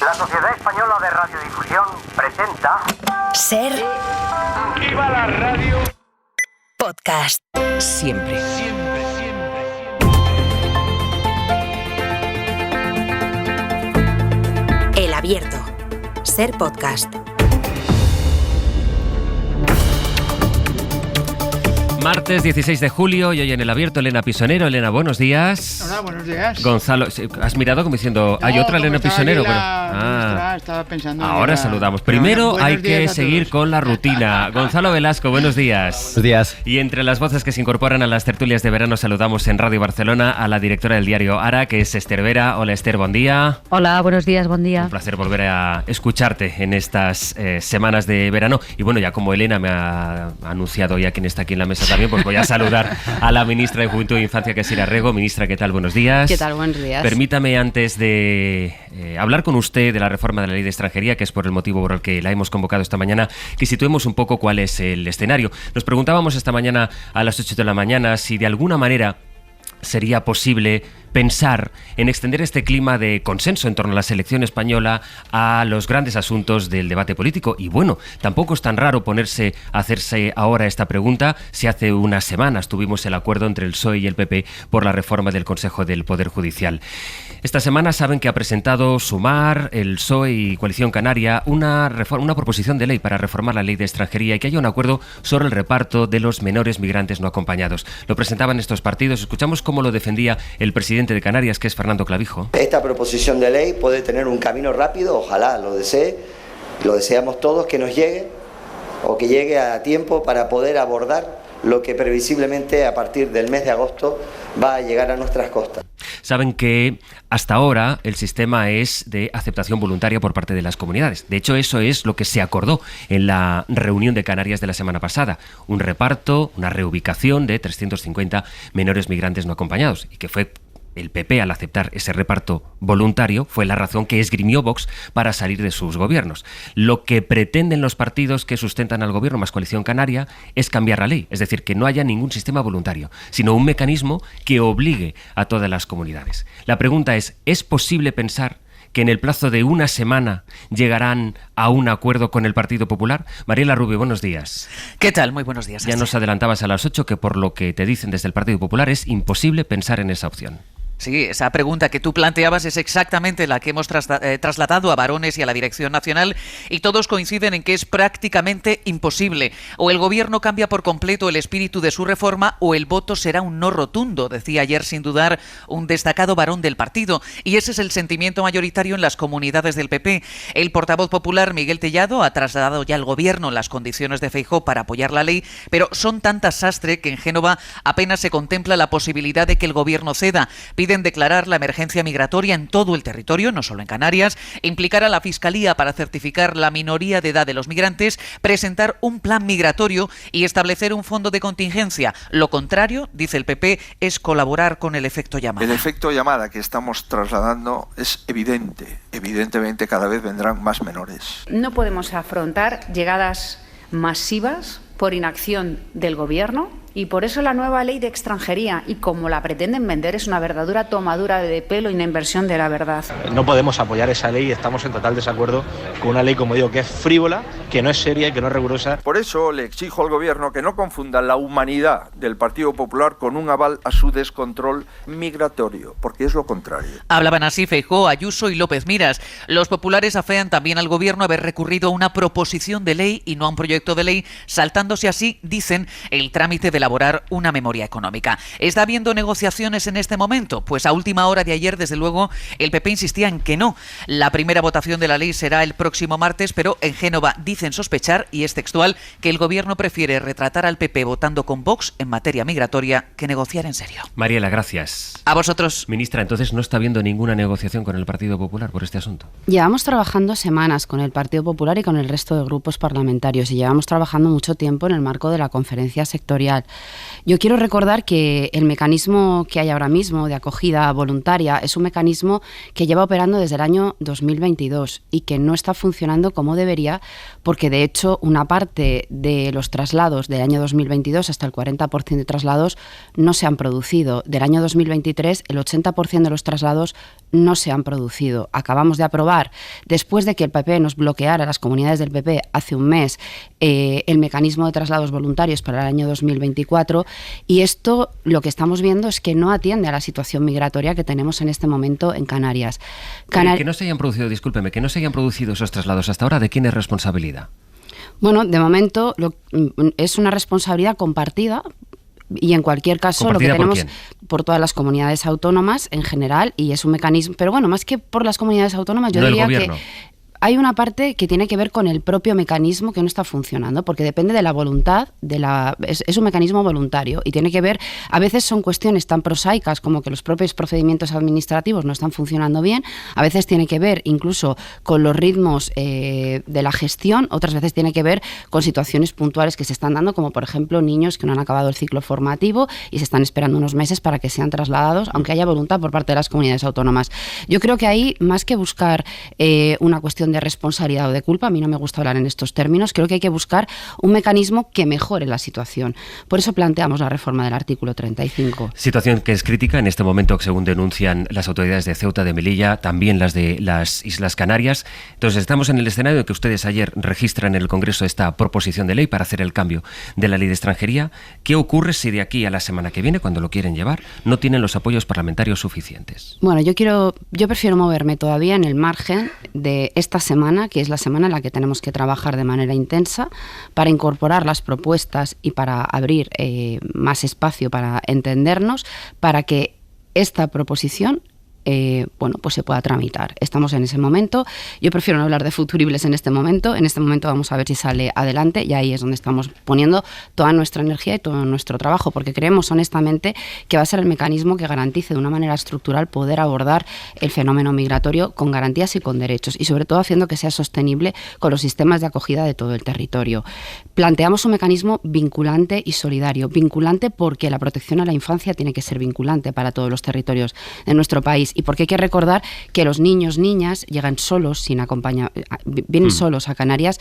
La Sociedad Española de Radiodifusión presenta... Ser... ¡Viva la radio! Podcast. Siempre. El Abierto. Ser Podcast. Martes 16 de julio y hoy en El Abierto Elena Pisonero. Elena, buenos días. Hola, buenos días. Gonzalo, ¿has mirado como diciendo, hay otra Elena Pisonero? Estaba pensando. Ahora saludamos. Primero hay que seguir con la rutina. Gonzalo Velasco, buenos días. Buenos días. Y entre las voces que se incorporan a las tertulias de verano saludamos en Radio Barcelona a la directora del diario Ara, que es Esther Vera. Hola Esther, buen día. Hola, buenos días, buen día. Un placer volver a escucharte en estas semanas de verano. Y bueno, ya como Elena me ha anunciado ya quien está aquí en la mesa también, pues voy a saludar a la ministra de Juventud e Infancia, que es Ira Rego. Ministra, ¿qué tal? Buenos días. ¿Qué tal? Buenos días. Permítame, antes de hablar con usted de la reforma de la Ley de Extranjería, que es por el motivo por el que la hemos convocado esta mañana, que situemos un poco cuál es el escenario. Nos preguntábamos esta mañana a las 8 de la mañana si de alguna manera sería posible pensar en extender este clima de consenso en torno a la selección española a los grandes asuntos del debate político. Y bueno, tampoco es tan raro hacerse ahora esta pregunta si hace unas semanas tuvimos el acuerdo entre el PSOE y el PP por la reforma del Consejo del Poder Judicial. Esta semana saben que ha presentado Sumar, el PSOE y Coalición Canaria una proposición de ley para reformar la Ley de Extranjería y que haya un acuerdo sobre el reparto de los menores migrantes no acompañados. Lo presentaban estos partidos. Escuchamos cómo lo defendía el presidente de Canarias, que es Fernando Clavijo. Esta proposición de ley puede tener un camino rápido, ojalá lo desee, lo deseamos todos, que nos llegue o que llegue a tiempo para poder abordar lo que previsiblemente a partir del mes de agosto va a llegar a nuestras costas. Saben que hasta ahora el sistema es de aceptación voluntaria por parte de las comunidades. De hecho, eso es lo que se acordó en la reunión de Canarias de la semana pasada. Un reparto, una reubicación de 350 menores migrantes no acompañados, y que fue el PP, al aceptar ese reparto voluntario, fue la razón que esgrimió Vox para salir de sus gobiernos. Lo que pretenden los partidos que sustentan al gobierno más Coalición Canaria es cambiar la ley, es decir, que no haya ningún sistema voluntario, sino un mecanismo que obligue a todas las comunidades. La pregunta ¿es posible pensar que en el plazo de una semana llegarán a un acuerdo con el Partido Popular? Mariela Rubio, buenos días. ¿Qué tal? Muy buenos días. Ya nos adelantabas a las 8 que por lo que te dicen desde el Partido Popular es imposible pensar en esa opción. Sí, esa pregunta que tú planteabas es exactamente la que hemos trasladado a varones y a la Dirección Nacional, y todos coinciden en que es prácticamente imposible. O el Gobierno cambia por completo el espíritu de su reforma o el voto será un no rotundo, decía ayer sin dudar un destacado varón del partido. Y ese es el sentimiento mayoritario en las comunidades del PP. El portavoz popular Miguel Tellado ha trasladado ya al Gobierno las condiciones de Feijóo para apoyar la ley, pero son tantas sastre que en Génova apenas se contempla la posibilidad de que el Gobierno ceda. Piden declarar la emergencia migratoria en todo el territorio, no solo en Canarias, implicar a la Fiscalía para certificar la minoría de edad de los migrantes, presentar un plan migratorio y establecer un fondo de contingencia. Lo contrario, dice el PP, es colaborar con el efecto llamada. El efecto llamada que estamos trasladando es evidente. Evidentemente cada vez vendrán más menores. No podemos afrontar llegadas masivas por inacción del Gobierno. Y por eso la nueva ley de extranjería, y como la pretenden vender, es una verdadera tomadura de pelo y una inversión de la verdad. No podemos apoyar esa ley y estamos en total desacuerdo con una ley, como digo, que es frívola, que no es seria y que no es rigurosa. Por eso le exijo al Gobierno que no confunda la humanidad del Partido Popular con un aval a su descontrol migratorio, porque es lo contrario. Hablaban así Feijóo, Ayuso y López Miras. Los populares afean también al Gobierno haber recurrido a una proposición de ley y no a un proyecto de ley, saltándose así, dicen, el trámite de elaborar una memoria económica. ¿Está habiendo negociaciones en este momento? Pues a última hora de ayer, desde luego, el PP insistía en que no. La primera votación de la ley será el próximo martes, pero en Génova dicen sospechar, y es textual, que el Gobierno prefiere retratar al PP votando con Vox en materia migratoria que negociar en serio. Mariela, gracias. A vosotros. Ministra, entonces no está habiendo ninguna negociación con el Partido Popular por este asunto. Llevamos trabajando semanas con el Partido Popular y con el resto de grupos parlamentarios, y llevamos trabajando mucho tiempo en el marco de la conferencia sectorial. Yo quiero recordar que el mecanismo que hay ahora mismo de acogida voluntaria es un mecanismo que lleva operando desde el año 2022 y que no está funcionando como debería, porque de hecho una parte de los traslados del año 2022, hasta el 40% de traslados, no se han producido. Del año 2023 el 80% de los traslados no se han producido. Acabamos de aprobar, después de que el PP nos bloqueara, las comunidades del PP, hace un mes, el mecanismo de traslados voluntarios para el año 2024, y esto lo que estamos viendo es que no atiende a la situación migratoria que tenemos en este momento en Canarias. Que no se hayan producido, discúlpeme, que no se hayan producido esos traslados hasta ahora, ¿de quién es responsabilidad? Bueno, de momento es una responsabilidad compartida. Y en cualquier caso lo que tenemos por todas las comunidades autónomas en general, y es un mecanismo, pero bueno, más que por las comunidades autónomas, yo diría que hay una parte que tiene que ver con el propio mecanismo que no está funcionando, porque depende de la voluntad, es un mecanismo voluntario y tiene que ver, a veces son cuestiones tan prosaicas como que los propios procedimientos administrativos no están funcionando bien, a veces tiene que ver incluso con los ritmos de la gestión, otras veces tiene que ver con situaciones puntuales que se están dando, como por ejemplo niños que no han acabado el ciclo formativo y se están esperando unos meses para que sean trasladados, aunque haya voluntad por parte de las comunidades autónomas. Yo creo que ahí, más que buscar una cuestión de responsabilidad o de culpa, a mí no me gusta hablar en estos términos, creo que hay que buscar un mecanismo que mejore la situación. Por eso planteamos la reforma del artículo 35. Situación que es crítica en este momento, según denuncian las autoridades de Ceuta, de Melilla, también las de las Islas Canarias. Entonces estamos en el escenario de que ustedes ayer registran en el Congreso esta proposición de ley para hacer el cambio de la ley de extranjería. ¿Qué ocurre si de aquí a la semana que viene, cuando lo quieren llevar, no tienen los apoyos parlamentarios suficientes? Bueno, yo prefiero moverme todavía en el margen de esta semana, que es la semana en la que tenemos que trabajar de manera intensa para incorporar las propuestas y para abrir más espacio para entendernos, para que esta proposición pues se pueda tramitar. Estamos en ese momento. Yo prefiero no hablar de futuribles en este momento. En este momento vamos a ver si sale adelante, y ahí es donde estamos poniendo toda nuestra energía y todo nuestro trabajo, porque creemos honestamente que va a ser el mecanismo que garantice de una manera estructural poder abordar el fenómeno migratorio con garantías y con derechos, y sobre todo haciendo que sea sostenible con los sistemas de acogida de todo el territorio. Planteamos un mecanismo vinculante y solidario. Vinculante porque la protección a la infancia tiene que ser vinculante para todos los territorios de nuestro país, y porque hay que recordar que los niños, niñas llegan solos, vienen solos a Canarias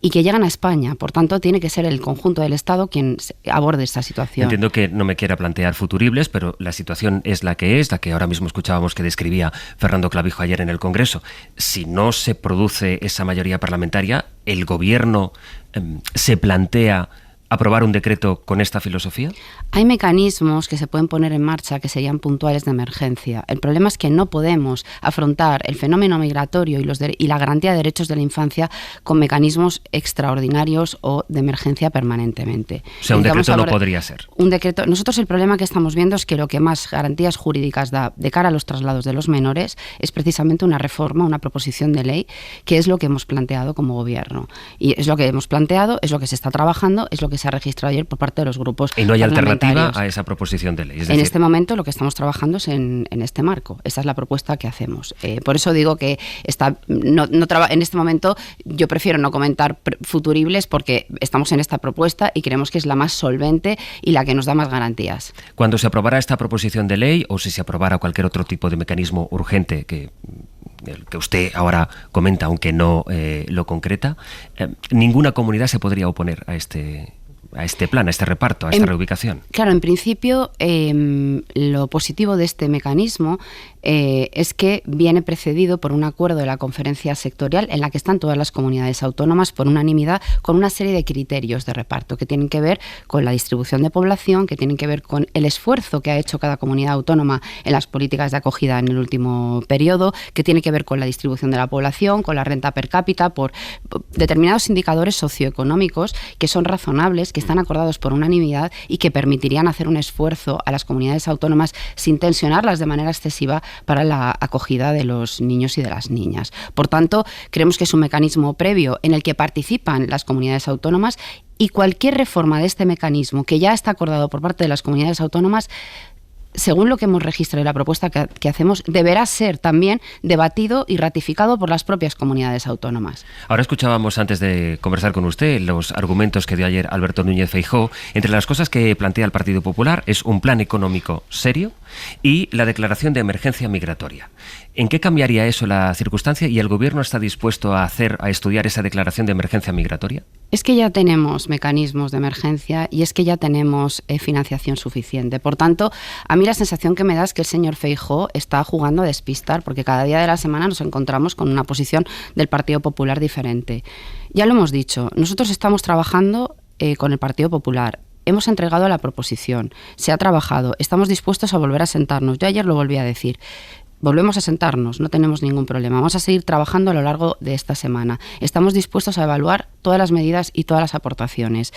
y que llegan a España. Por tanto, tiene que ser el conjunto del Estado quien aborde esta situación. Entiendo que no me quiera plantear futuribles, pero la situación es la que ahora mismo escuchábamos que describía Fernando Clavijo ayer en el Congreso. Si no se produce esa mayoría parlamentaria, ¿el Gobierno se plantea aprobar un decreto con esta filosofía? Hay mecanismos que se pueden poner en marcha que serían puntuales de emergencia. El problema es que no podemos afrontar el fenómeno migratorio y la garantía de derechos de la infancia con mecanismos extraordinarios o de emergencia permanentemente. O sea, un decreto no podría ser. Un decreto. Nosotros el problema que estamos viendo es que lo que más garantías jurídicas da de cara a los traslados de los menores es precisamente una reforma, una proposición de ley, que es lo que hemos planteado como Gobierno. Y es lo que hemos planteado, es lo que se está trabajando, es lo que se ha registrado ayer por parte de los grupos parlamentarios. ¿Y no hay alternativa a esa proposición de ley? En este momento lo que estamos trabajando es en este marco. Esa es la propuesta que hacemos. Por eso digo que en este momento yo prefiero no comentar futuribles, porque estamos en esta propuesta y creemos que es la más solvente y la que nos da más garantías. Cuando se aprobara esta proposición de ley, o si se aprobara cualquier otro tipo de mecanismo urgente que usted ahora comenta, aunque no lo concreta, ninguna comunidad se podría oponer a este plan, a este reparto, a esta reubicación. Claro, en principio lo positivo de este mecanismo es que viene precedido por un acuerdo de la conferencia sectorial en la que están todas las comunidades autónomas por unanimidad, con una serie de criterios de reparto que tienen que ver con la distribución de población, que tienen que ver con el esfuerzo que ha hecho cada comunidad autónoma en las políticas de acogida en el último periodo, que tiene que ver con la distribución de la población, con la renta per cápita, por determinados indicadores socioeconómicos que son razonables, que están acordados por unanimidad y que permitirían hacer un esfuerzo a las comunidades autónomas sin tensionarlas de manera excesiva para la acogida de los niños y de las niñas. Por tanto, creemos que es un mecanismo previo en el que participan las comunidades autónomas, y cualquier reforma de este mecanismo que ya está acordado por parte de las comunidades autónomas, según lo que hemos registrado y la propuesta que hacemos, deberá ser también debatido y ratificado por las propias comunidades autónomas. Ahora escuchábamos, antes de conversar con usted, los argumentos que dio ayer Alberto Núñez Feijóo. Entre las cosas que plantea el Partido Popular es un plan económico serio y la declaración de emergencia migratoria. ¿En qué cambiaría eso la circunstancia y el Gobierno está dispuesto a estudiar esa declaración de emergencia migratoria? Es que ya tenemos mecanismos de emergencia y es que ya tenemos financiación suficiente. Por tanto, a mí la sensación que me da es que el señor Feijóo está jugando a despistar, porque cada día de la semana nos encontramos con una posición del Partido Popular diferente. Ya lo hemos dicho, nosotros estamos trabajando con el Partido Popular. Hemos entregado la proposición, se ha trabajado, estamos dispuestos a volver a sentarnos. Yo ayer lo volví a decir. Volvemos a sentarnos, no tenemos ningún problema. Vamos a seguir trabajando a lo largo de esta semana. Estamos dispuestos a evaluar todas las medidas y todas las aportaciones.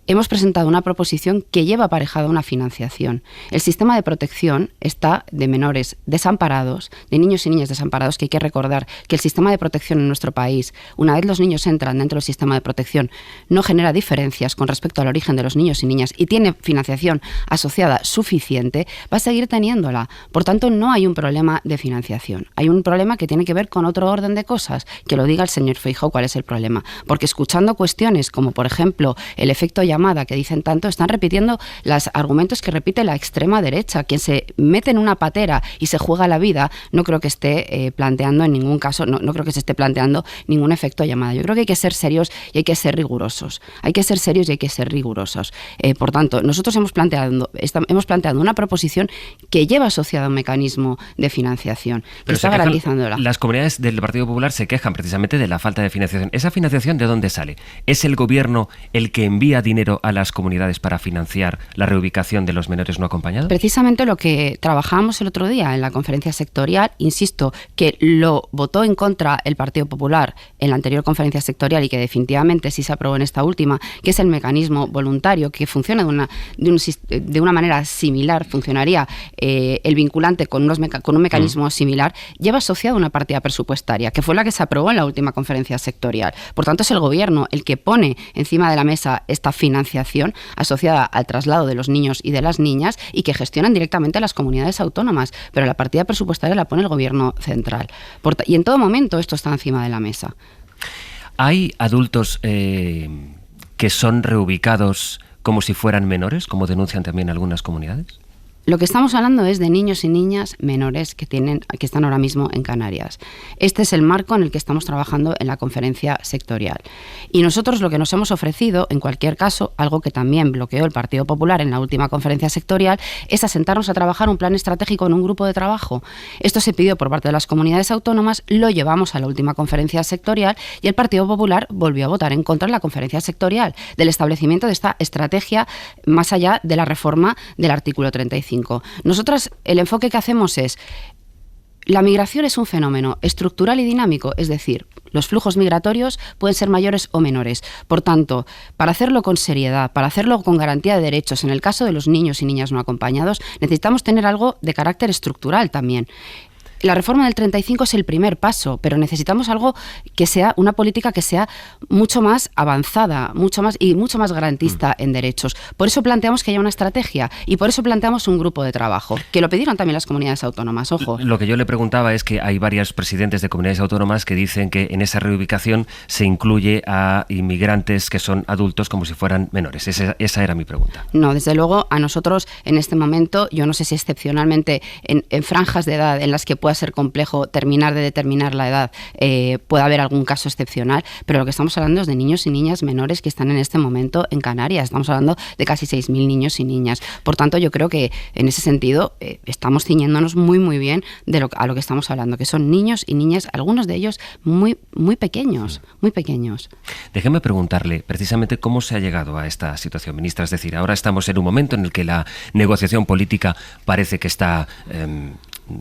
Hemos presentado una proposición que lleva aparejada una financiación. El sistema de protección está de menores desamparados, de niños y niñas desamparados, que hay que recordar que el sistema de protección en nuestro país, una vez los niños entran dentro del sistema de protección, no genera diferencias con respecto al origen de los niños y niñas y tiene financiación asociada suficiente, va a seguir teniéndola. Por tanto, no hay un problema de financiación. Hay un problema que tiene que ver con otro orden de cosas. Que lo diga el señor Feijóo cuál es el problema. Porque escuchando cuestiones como, por ejemplo, el efecto llamada, que dicen tanto, están repitiendo los argumentos que repite la extrema derecha. Quien se mete en una patera y se juega la vida, no creo que esté planteando en ningún caso, no creo que se esté planteando ningún efecto llamada. Yo creo que hay que ser serios y hay que ser rigurosos. Hay que ser serios y hay que ser rigurosos. Por tanto, nosotros hemos planteado una proposición que lleva asociado un mecanismo de financiación, que está garantizándola. Las comunidades del Partido Popular se quejan precisamente de la falta de financiación. ¿Esa financiación de dónde sale? ¿Es el Gobierno el que envía dinero a las comunidades para financiar la reubicación de los menores no acompañados? Precisamente lo que trabajábamos el otro día en la conferencia sectorial, insisto, que lo votó en contra el Partido Popular en la anterior conferencia sectorial y que definitivamente sí se aprobó en esta última, que es el mecanismo voluntario, que funciona de una manera similar, funcionaría el vinculante con un mecanismo similar, lleva asociado una partida presupuestaria, que fue la que se aprobó en la última conferencia sectorial. Por tanto, es el Gobierno el que pone encima de la mesa esta financiación asociada al traslado de los niños y de las niñas y que gestionan directamente las comunidades autónomas, pero la partida presupuestaria la pone el Gobierno central. Y en todo momento esto está encima de la mesa. ¿Hay adultos que son reubicados como si fueran menores, como denuncian también algunas comunidades? Lo que estamos hablando es de niños y niñas menores que están ahora mismo en Canarias. Este es el marco en el que estamos trabajando en la conferencia sectorial. Y nosotros lo que nos hemos ofrecido, en cualquier caso, algo que también bloqueó el Partido Popular en la última conferencia sectorial, es asentarnos a trabajar un plan estratégico en un grupo de trabajo. Esto se pidió por parte de las comunidades autónomas, lo llevamos a la última conferencia sectorial y el Partido Popular volvió a votar en contra en la conferencia sectorial del establecimiento de esta estrategia más allá de la reforma del artículo 35. Nosotras, el enfoque que hacemos es: la migración es un fenómeno estructural y dinámico, es decir, los flujos migratorios pueden ser mayores o menores. Por tanto, para hacerlo con seriedad, para hacerlo con garantía de derechos, en el caso de los niños y niñas no acompañados, necesitamos tener algo de carácter estructural también. La reforma del 35 es el primer paso, pero necesitamos algo que sea una política que sea mucho más avanzada, mucho más garantista en derechos. Por eso planteamos que haya una estrategia y por eso planteamos un grupo de trabajo, que lo pidieron también las comunidades autónomas, ojo. Lo que yo le preguntaba es que hay varios presidentes de comunidades autónomas que dicen que en esa reubicación se incluye a inmigrantes que son adultos como si fueran menores. Esa era mi pregunta. No, desde luego a nosotros en este momento, yo no sé si excepcionalmente en franjas de edad en las que pueda ser complejo terminar de determinar la edad, puede haber algún caso excepcional, pero lo que estamos hablando es de niños y niñas menores que están en este momento en Canarias. Estamos hablando de casi 6.000 niños y niñas. Por tanto, yo creo que en ese sentido estamos ciñéndonos muy bien a lo que estamos hablando, que son niños y niñas, algunos de ellos muy pequeños, muy pequeños. Déjeme preguntarle precisamente cómo se ha llegado a esta situación, ministra. Es decir, ahora estamos en un momento en el que la negociación política parece que está...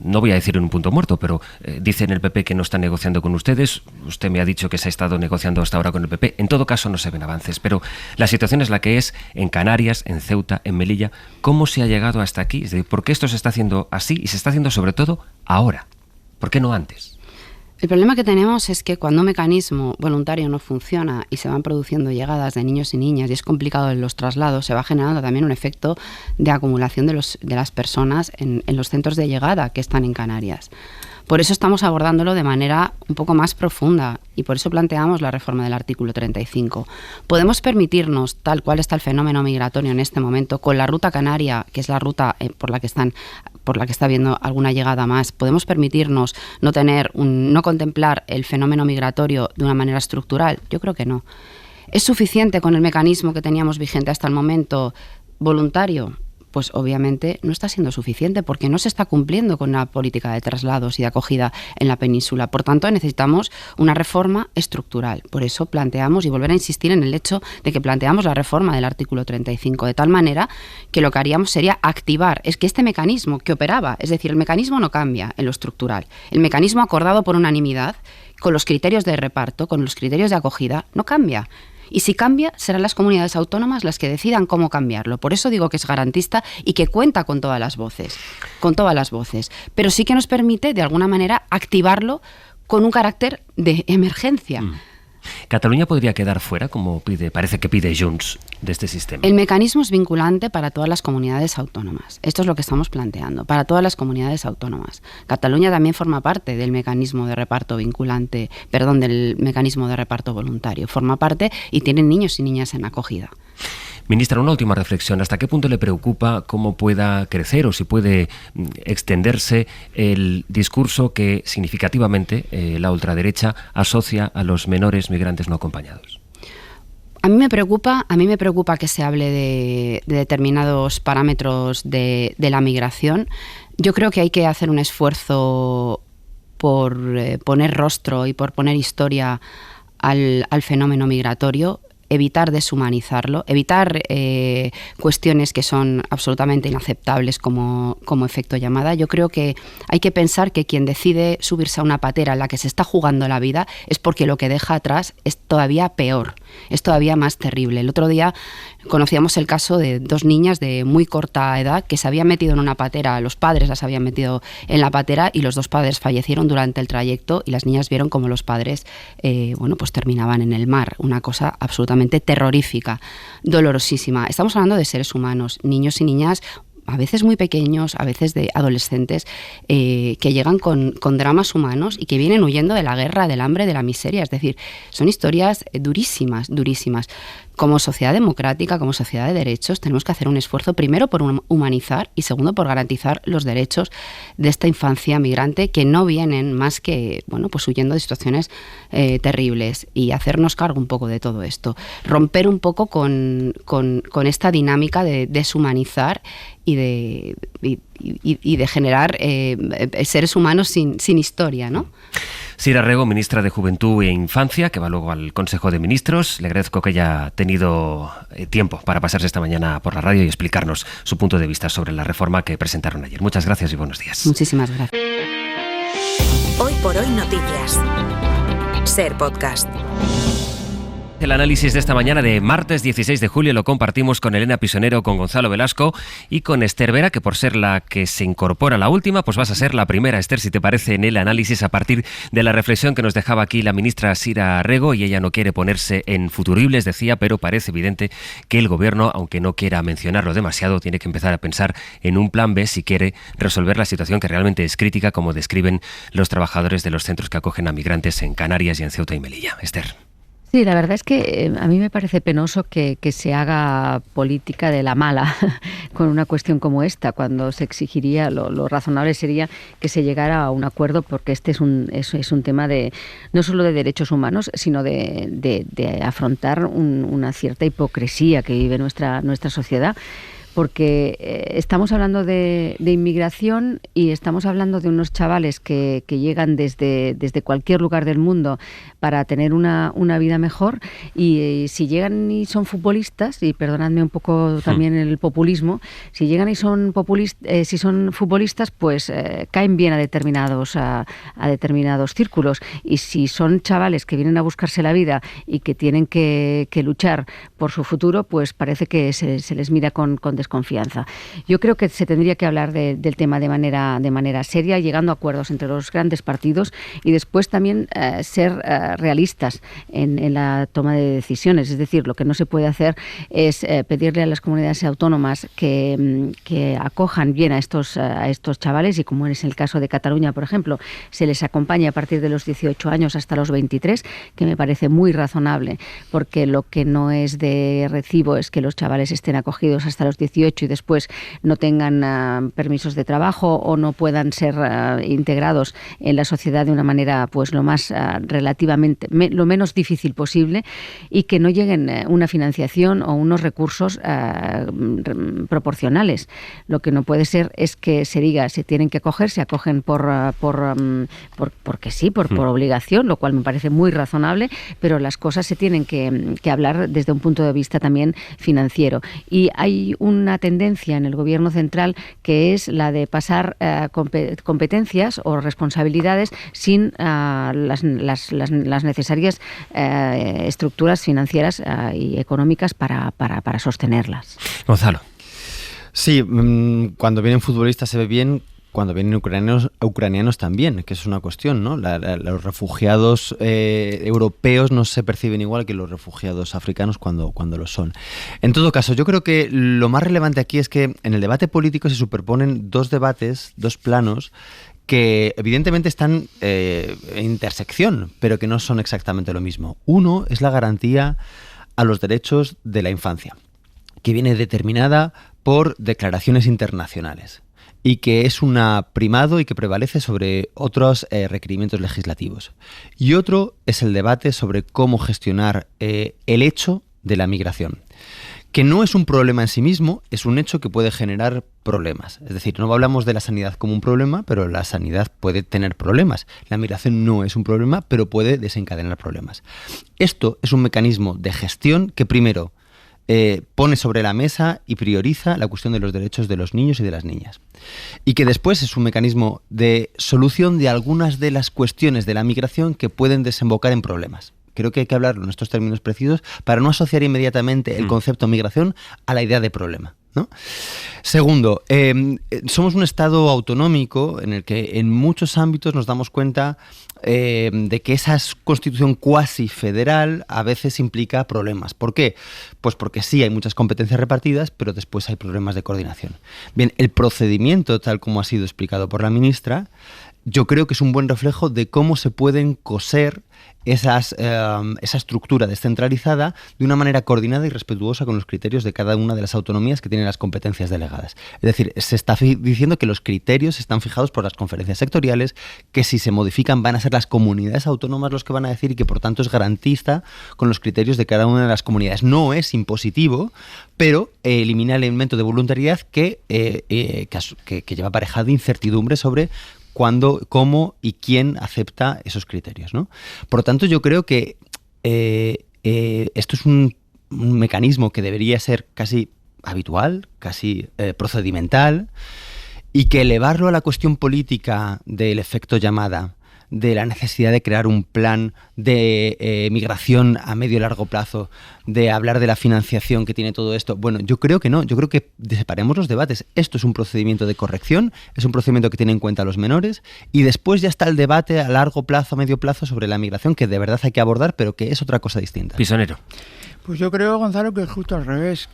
no voy a decir en un punto muerto, pero dicen el PP que no está negociando con ustedes. Usted me ha dicho que se ha estado negociando hasta ahora con el PP. En todo caso, no se ven avances, pero la situación es la que es en Canarias, en Ceuta, en Melilla. ¿Cómo se ha llegado hasta aquí? Es decir, ¿por qué esto se está haciendo así y se está haciendo sobre todo ahora? ¿Por qué no antes? El problema que tenemos es que cuando un mecanismo voluntario no funciona y se van produciendo llegadas de niños y niñas y es complicado en los traslados, se va generando también un efecto de acumulación de las personas en los centros de llegada que están en Canarias. Por eso estamos abordándolo de manera un poco más profunda y por eso planteamos la reforma del artículo 35. Podemos permitirnos, tal cual está el fenómeno migratorio en este momento, con la ruta canaria, que es la ruta por por la que está habiendo alguna llegada más, ¿podemos permitirnos no contemplar el fenómeno migratorio de una manera estructural? Yo creo que no. ¿Es suficiente con el mecanismo que teníamos vigente hasta el momento voluntario? Pues obviamente no está siendo suficiente porque no se está cumpliendo con la política de traslados y de acogida en la península. Por tanto, necesitamos una reforma estructural. Por eso planteamos, y volver a insistir en el hecho de que planteamos la reforma del artículo 35, de tal manera que lo que haríamos sería activar, es que este mecanismo que operaba, es decir, el mecanismo no cambia en lo estructural. El mecanismo acordado por unanimidad, con los criterios de reparto, con los criterios de acogida, no cambia. Y si cambia, serán las comunidades autónomas las que decidan cómo cambiarlo. Por eso digo que es garantista y que cuenta con todas las voces. Pero sí que nos permite, de alguna manera, activarlo con un carácter de emergencia. ¿Cataluña podría quedar fuera, como parece que pide Junts, de este sistema? El mecanismo es vinculante para todas las comunidades autónomas. Esto es lo que estamos planteando, para todas las comunidades autónomas. Cataluña también forma parte del mecanismo de reparto del mecanismo de reparto voluntario. Forma parte y tienen niños y niñas en acogida. Ministra, una última reflexión. ¿Hasta qué punto le preocupa cómo pueda crecer o si puede extenderse el discurso que significativamente la ultraderecha asocia a los menores migrantes no acompañados? A mí me preocupa que se hable de determinados parámetros de la migración. Yo creo que hay que hacer un esfuerzo por poner rostro y por poner historia al fenómeno migratorio. Evitar deshumanizarlo, evitar cuestiones que son absolutamente inaceptables como efecto llamada. Yo creo que hay que pensar que quien decide subirse a una patera en la que se está jugando la vida es porque lo que deja atrás es todavía peor, es todavía más terrible. El otro día conocíamos el caso de 2 niñas de muy corta edad que se habían metido en una patera, los padres las habían metido en la patera y los 2 padres fallecieron durante el trayecto y las niñas vieron como los padres pues terminaban en el mar, una cosa absolutamente terrorífica, dolorosísima. Estamos hablando de seres humanos, niños y niñas, a veces muy pequeños, a veces de adolescentes, que llegan con dramas humanos y que vienen huyendo de la guerra, del hambre, de la miseria. Es decir, son historias durísimas. Como sociedad democrática, como sociedad de derechos, tenemos que hacer un esfuerzo primero por humanizar y segundo por garantizar los derechos de esta infancia migrante que no vienen más que pues huyendo de situaciones terribles y hacernos cargo un poco de todo esto. Romper un poco con esta dinámica de deshumanizar y de generar seres humanos sin historia, ¿no? Sira Rego, ministra de Juventud e Infancia, que va luego al Consejo de Ministros. Le agradezco que haya tenido tiempo para pasarse esta mañana por la radio y explicarnos su punto de vista sobre la reforma que presentaron ayer. Muchas gracias y buenos días. Muchísimas gracias. Hoy por hoy noticias. Ser Podcast. El análisis de esta mañana de martes 16 de julio lo compartimos con Elena Pisonero, con Gonzalo Velasco y con Esther Vera, que por ser la que se incorpora la última, pues vas a ser la primera, Esther, si te parece, en el análisis a partir de la reflexión que nos dejaba aquí la ministra Sira Rego, y ella no quiere ponerse en futuribles, decía, pero parece evidente que el gobierno, aunque no quiera mencionarlo demasiado, tiene que empezar a pensar en un plan B si quiere resolver la situación que realmente es crítica, como describen los trabajadores de los centros que acogen a migrantes en Canarias y en Ceuta y Melilla. Esther. Sí, la verdad es que a mí me parece penoso que se haga política de la mala con una cuestión como esta, cuando se exigiría, lo razonable sería que se llegara a un acuerdo, porque este es un tema de no solo de derechos humanos, sino de afrontar una cierta hipocresía que vive nuestra sociedad. Porque estamos hablando de inmigración y estamos hablando de unos chavales que llegan desde cualquier lugar del mundo para tener una vida mejor, y si llegan y son futbolistas, y perdonadme un poco también el populismo, si llegan y son si son futbolistas, pues caen bien a determinados círculos, y si son chavales que vienen a buscarse la vida y que tienen que luchar por su futuro, pues parece que se les mira con desconfianza. Yo creo que se tendría que hablar del tema de manera seria, llegando a acuerdos entre los grandes partidos, y después también ser realistas en la toma de decisiones. Es decir, lo que no se puede hacer es pedirle a las comunidades autónomas que acojan bien a estos chavales, y como es el caso de Cataluña, por ejemplo, se les acompaña a partir de los 18 años hasta los 23, que me parece muy razonable, porque lo que no es de recibo es que los chavales estén acogidos hasta los 18 18 y después no tengan permisos de trabajo o no puedan ser integrados en la sociedad de una manera pues lo más relativamente, lo menos difícil posible, y que no lleguen una financiación o unos recursos proporcionales. Lo que no puede ser es que se diga, se tienen que acoger, se acogen porque sí, por obligación, lo cual me parece muy razonable, pero las cosas se tienen que hablar desde un punto de vista también financiero. Y hay una tendencia en el Gobierno central que es la de pasar competencias o responsabilidades sin las necesarias estructuras financieras y económicas para sostenerlas. Gonzalo. Sí, cuando vienen futbolistas se ve bien, cuando vienen ucranianos también, que es una cuestión, ¿no? Los refugiados europeos no se perciben igual que los refugiados africanos cuando lo son. En todo caso, yo creo que lo más relevante aquí es que en el debate político se superponen dos debates, dos planos, que evidentemente están en intersección, pero que no son exactamente lo mismo. Uno es la garantía a los derechos de la infancia, que viene determinada por declaraciones internacionales y que es un primado y que prevalece sobre otros requerimientos legislativos. Y otro es el debate sobre cómo gestionar el hecho de la migración, que no es un problema en sí mismo, es un hecho que puede generar problemas. Es decir, no hablamos de la sanidad como un problema, pero la sanidad puede tener problemas. La migración no es un problema, pero puede desencadenar problemas. Esto es un mecanismo de gestión que primero pone sobre la mesa y prioriza la cuestión de los derechos de los niños y de las niñas. Y que después es un mecanismo de solución de algunas de las cuestiones de la migración que pueden desembocar en problemas. Creo que hay que hablarlo en estos términos precisos para no asociar inmediatamente el concepto migración a la idea de problema, ¿no? Segundo, somos un Estado autonómico en el que en muchos ámbitos nos damos cuenta de que esa constitución cuasi federal a veces implica problemas. ¿Por qué? Pues porque sí hay muchas competencias repartidas, pero después hay problemas de coordinación. Bien, el procedimiento, tal como ha sido explicado por la ministra, yo creo que es un buen reflejo de cómo se pueden coser esa estructura descentralizada de una manera coordinada y respetuosa con los criterios de cada una de las autonomías que tienen las competencias delegadas. Es decir, se está diciendo que los criterios están fijados por las conferencias sectoriales, que si se modifican van a ser las comunidades autónomas los que van a decir y que por tanto es garantista con los criterios de cada una de las comunidades. No es impositivo, pero elimina el elemento de voluntariedad que lleva aparejado incertidumbre sobre cuándo, cómo y quién acepta esos criterios, ¿no? Por lo tanto, yo creo que esto es un mecanismo que debería ser casi habitual, casi procedimental, y que elevarlo a la cuestión política del efecto llamada, de la necesidad de crear un plan de migración a medio y largo plazo, de hablar de la financiación que tiene todo esto. Bueno, yo creo que no, yo creo que separemos los debates. Esto es un procedimiento de corrección, es un procedimiento que tiene en cuenta a los menores, y después ya está el debate a largo plazo, a medio plazo sobre la migración, que de verdad hay que abordar, pero que es otra cosa distinta. Pisonero. Pues yo creo, Gonzalo, que es justo al revés.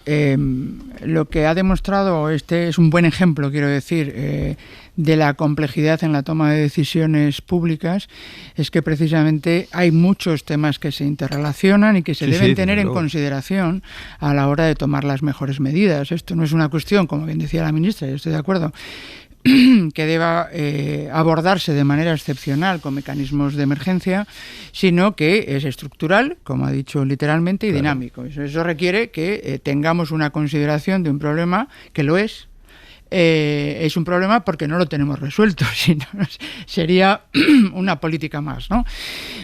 Lo que ha demostrado es un buen ejemplo, quiero decir, de la complejidad en la toma de decisiones públicas, es que precisamente hay muchos temas que se interrelacionan y que se deben tener en consideración a la hora de tomar las mejores medidas. Esto no es una cuestión, como bien decía la ministra, yo estoy de acuerdo, que deba abordarse de manera excepcional con mecanismos de emergencia, sino que es estructural, como ha dicho literalmente, y dinámico. Eso requiere que tengamos una consideración de un problema que lo es un problema porque no lo tenemos resuelto, sino sería una política más, ¿no?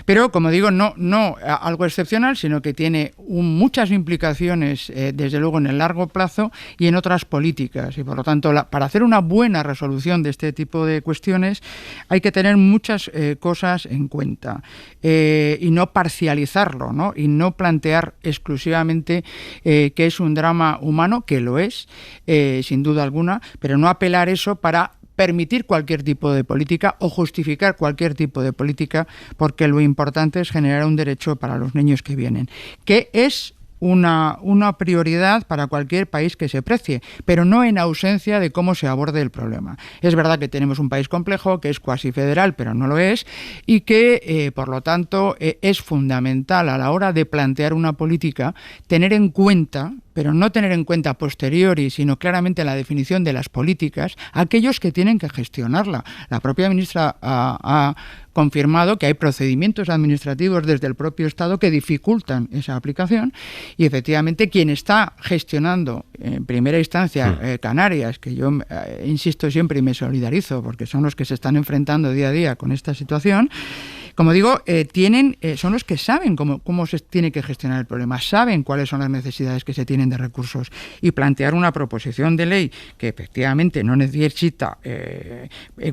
Pero, como digo, no algo excepcional, sino que tiene muchas implicaciones, desde luego, en el largo plazo y en otras políticas. Y, por lo tanto, para hacer una buena resolución de este tipo de cuestiones hay que tener muchas cosas en cuenta y no parcializarlo, ¿no? Y no plantear exclusivamente que es un drama humano, que lo es, sin duda alguna, pero no apelar eso para permitir cualquier tipo de política o justificar cualquier tipo de política, porque lo importante es generar un derecho para los niños que vienen, que es una prioridad para cualquier país que se precie, pero no en ausencia de cómo se aborde el problema. Es verdad que tenemos un país complejo, que es cuasi federal, pero no lo es, y que, por lo tanto, es fundamental a la hora de plantear una política tener en cuenta pero no tener en cuenta a posteriori, sino claramente la definición de las políticas, aquellos que tienen que gestionarla. La propia ministra ha confirmado que hay procedimientos administrativos desde el propio Estado que dificultan esa aplicación, y efectivamente quien está gestionando en primera instancia Canarias, que yo insisto siempre y me solidarizo porque son los que se están enfrentando día a día con esta situación, como digo, son los que saben cómo se tiene que gestionar el problema, saben cuáles son las necesidades que se tienen de recursos, y plantear una proposición de ley que efectivamente no necesita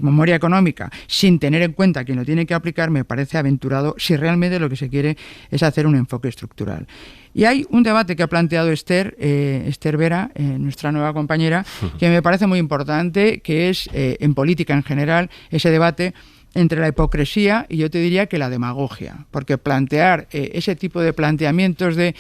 memoria económica sin tener en cuenta quién lo tiene que aplicar me parece aventurado si realmente lo que se quiere es hacer un enfoque estructural. Y hay un debate que ha planteado Esther Vera, nuestra nueva compañera, que me parece muy importante, que es en política en general ese debate entre la hipocresía y yo te diría que la demagogia, porque plantear ese tipo de planteamientos de,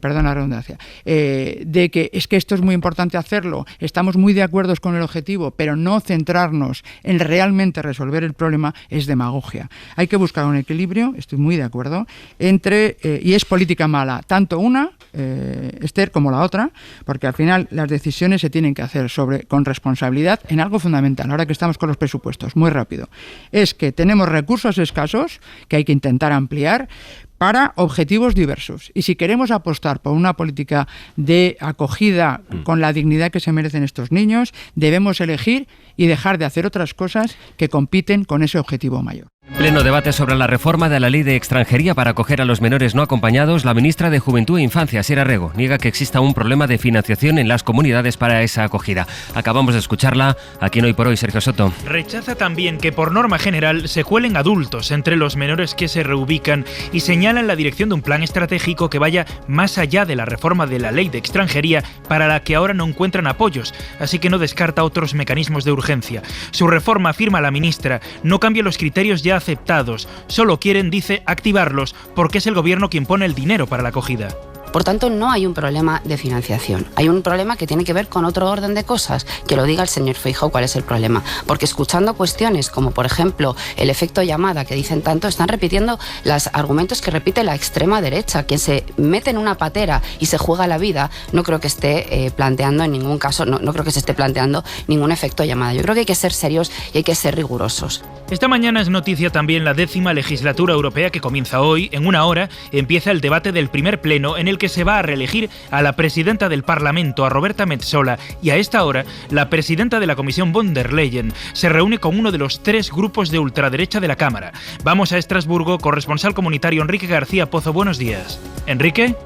perdón la redundancia, de que es que esto es muy importante hacerlo, estamos muy de acuerdo con el objetivo, pero no centrarnos en realmente resolver el problema, es demagogia. Hay que buscar un equilibrio, estoy muy de acuerdo, entre, y es política mala, tanto una, Esther, como la otra, porque al final las decisiones se tienen que hacer con responsabilidad en algo fundamental, ahora que estamos con los presupuestos, muy rápido. Es que tenemos recursos escasos que hay que intentar ampliar para objetivos diversos. Y si queremos apostar por una política de acogida con la dignidad que se merecen estos niños, debemos elegir y dejar de hacer otras cosas que compiten con ese objetivo mayor. Pleno debate sobre la reforma de la ley de extranjería para acoger a los menores no acompañados. La ministra de Juventud e Infancia, Sira Rego, niega que exista un problema de financiación en las comunidades para esa acogida. Acabamos de escucharla aquí en Hoy por Hoy, Sergio Soto. Rechaza también que por norma general se cuelen adultos entre los menores que se reubican y señalan la dirección de un plan estratégico que vaya más allá de la reforma de la ley de extranjería para la que ahora no encuentran apoyos, así que no descarta otros mecanismos de urgencia. Su reforma, afirma la ministra, no cambia los criterios ya aceptados, solo quieren, dice, activarlos porque es el gobierno quien pone el dinero para la acogida. Por tanto, no hay un problema de financiación. Hay un problema que tiene que ver con otro orden de cosas. Que lo diga el señor Feijóo cuál es el problema. Porque escuchando cuestiones como, por ejemplo, el efecto llamada que dicen tanto, están repitiendo los argumentos que repite la extrema derecha. Quien se mete en una patera y se juega la vida, no creo que esté planteando en ningún caso, no creo que se esté planteando ningún efecto llamada. Yo creo que hay que ser serios y hay que ser rigurosos. Esta mañana es noticia también la 10ª legislatura europea que comienza hoy. En una hora empieza el debate del primer pleno en el que se va a reelegir a la presidenta del Parlamento, a Roberta Metsola, y a esta hora la presidenta de la Comisión von der Leyen se reúne con uno de los 3 grupos de ultraderecha de la Cámara. Vamos a Estrasburgo, corresponsal comunitario Enrique García Pozo, buenos días. ¿Enrique?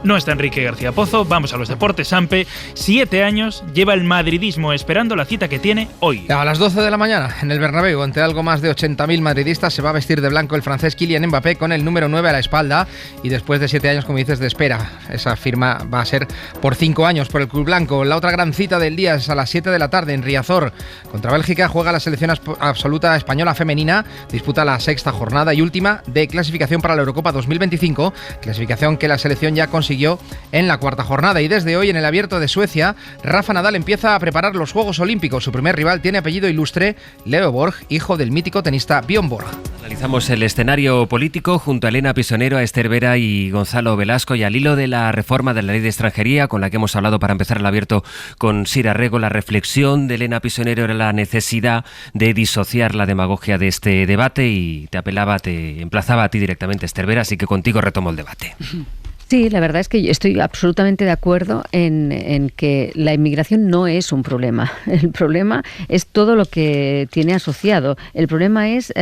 No está Enrique García Pozo, vamos a los deportes. Sampe, 7 años lleva el madridismo esperando la cita que tiene hoy. A las 12 de la mañana, en el Bernabéu, ante algo más de 80.000 madridistas, se va a vestir de blanco el francés Kylian Mbappé con el número 9 a la espalda, y después de 7 años, como dices, de espera. Esa firma va a ser por 5 años por el club blanco. La otra gran cita del día es a las 7 de la tarde en Riazor. Contra Bélgica juega la selección absoluta española femenina, disputa la 6ª jornada y última de clasificación para la Eurocopa 2025, clasificación que la selección ya consiguió en la 4ª jornada. Y desde hoy en el Abierto de Suecia, Rafa Nadal empieza a preparar los Juegos Olímpicos. Su primer rival tiene apellido ilustre, Leo Borg, hijo del mítico tenista Björn Borg. Analizamos el escenario político junto a Elena Pisonero, a Esther Vera y Gonzalo Velasco, y al hilo de la reforma de la ley de extranjería, con la que hemos hablado para empezar el Abierto con Sira Rego. La reflexión de Elena Pisonero era la necesidad de disociar la demagogia de este debate, y te emplazaba a ti directamente, Esther Vera, así que contigo retomo el debate. Sí, la verdad es que estoy absolutamente de acuerdo en que la inmigración no es un problema. El problema es todo lo que tiene asociado. El problema es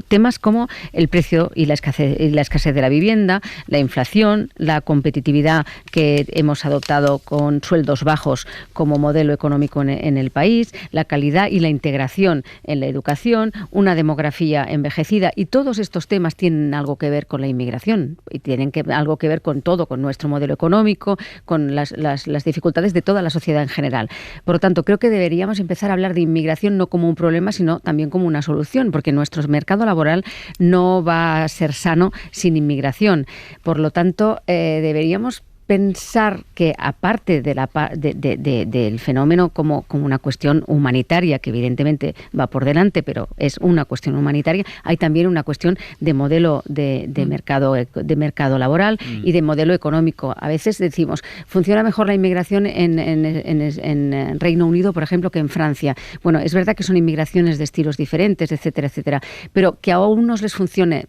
temas como el precio y la escasez de la vivienda, la inflación, la competitividad que hemos adoptado con sueldos bajos como modelo económico en el país, la calidad y la integración en la educación, una demografía envejecida, y todos estos temas tienen algo que ver con la inmigración y tienen algo que ver con todo, con nuestro modelo económico, con las dificultades de toda la sociedad en general. Por lo tanto, creo que deberíamos empezar a hablar de inmigración no como un problema, sino también como una solución, porque nuestro mercado laboral no va a ser sano sin inmigración. Por lo tanto, deberíamos pensar que aparte del fenómeno como una cuestión humanitaria, que evidentemente va por delante, pero es una cuestión humanitaria, hay también una cuestión de modelo de mercado laboral y de modelo económico. A veces decimos, funciona mejor la inmigración en Reino Unido, por ejemplo, que en Francia. Bueno, es verdad que son inmigraciones de estilos diferentes, etcétera, etcétera, pero que a unos les funcione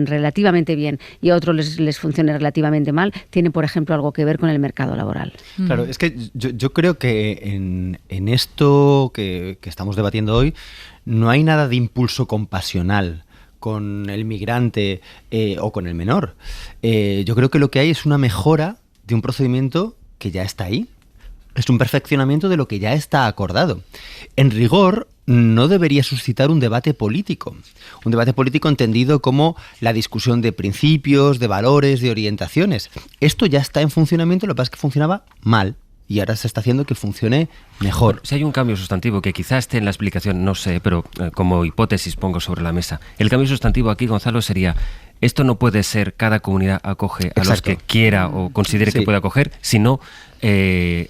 relativamente bien y a otros les funcione relativamente mal, tiene, por ejemplo, algo que ver con el mercado laboral. Claro, es que yo creo que en esto que estamos debatiendo hoy no hay nada de impulso compasional con el migrante o con el menor. Yo creo que lo que hay es una mejora de un procedimiento que ya está ahí. Es un perfeccionamiento de lo que ya está acordado. En rigor, no debería suscitar un debate político. Un debate político entendido como la discusión de principios, de valores, de orientaciones. Esto ya está en funcionamiento, lo que pasa es que funcionaba mal. Y ahora se está haciendo que funcione mejor. Bueno, si hay un cambio sustantivo que quizás esté en la explicación, no sé, pero como hipótesis pongo sobre la mesa. El cambio sustantivo aquí, Gonzalo, sería: esto no puede ser cada comunidad acoge a los que quiera o considere que puede acoger, sino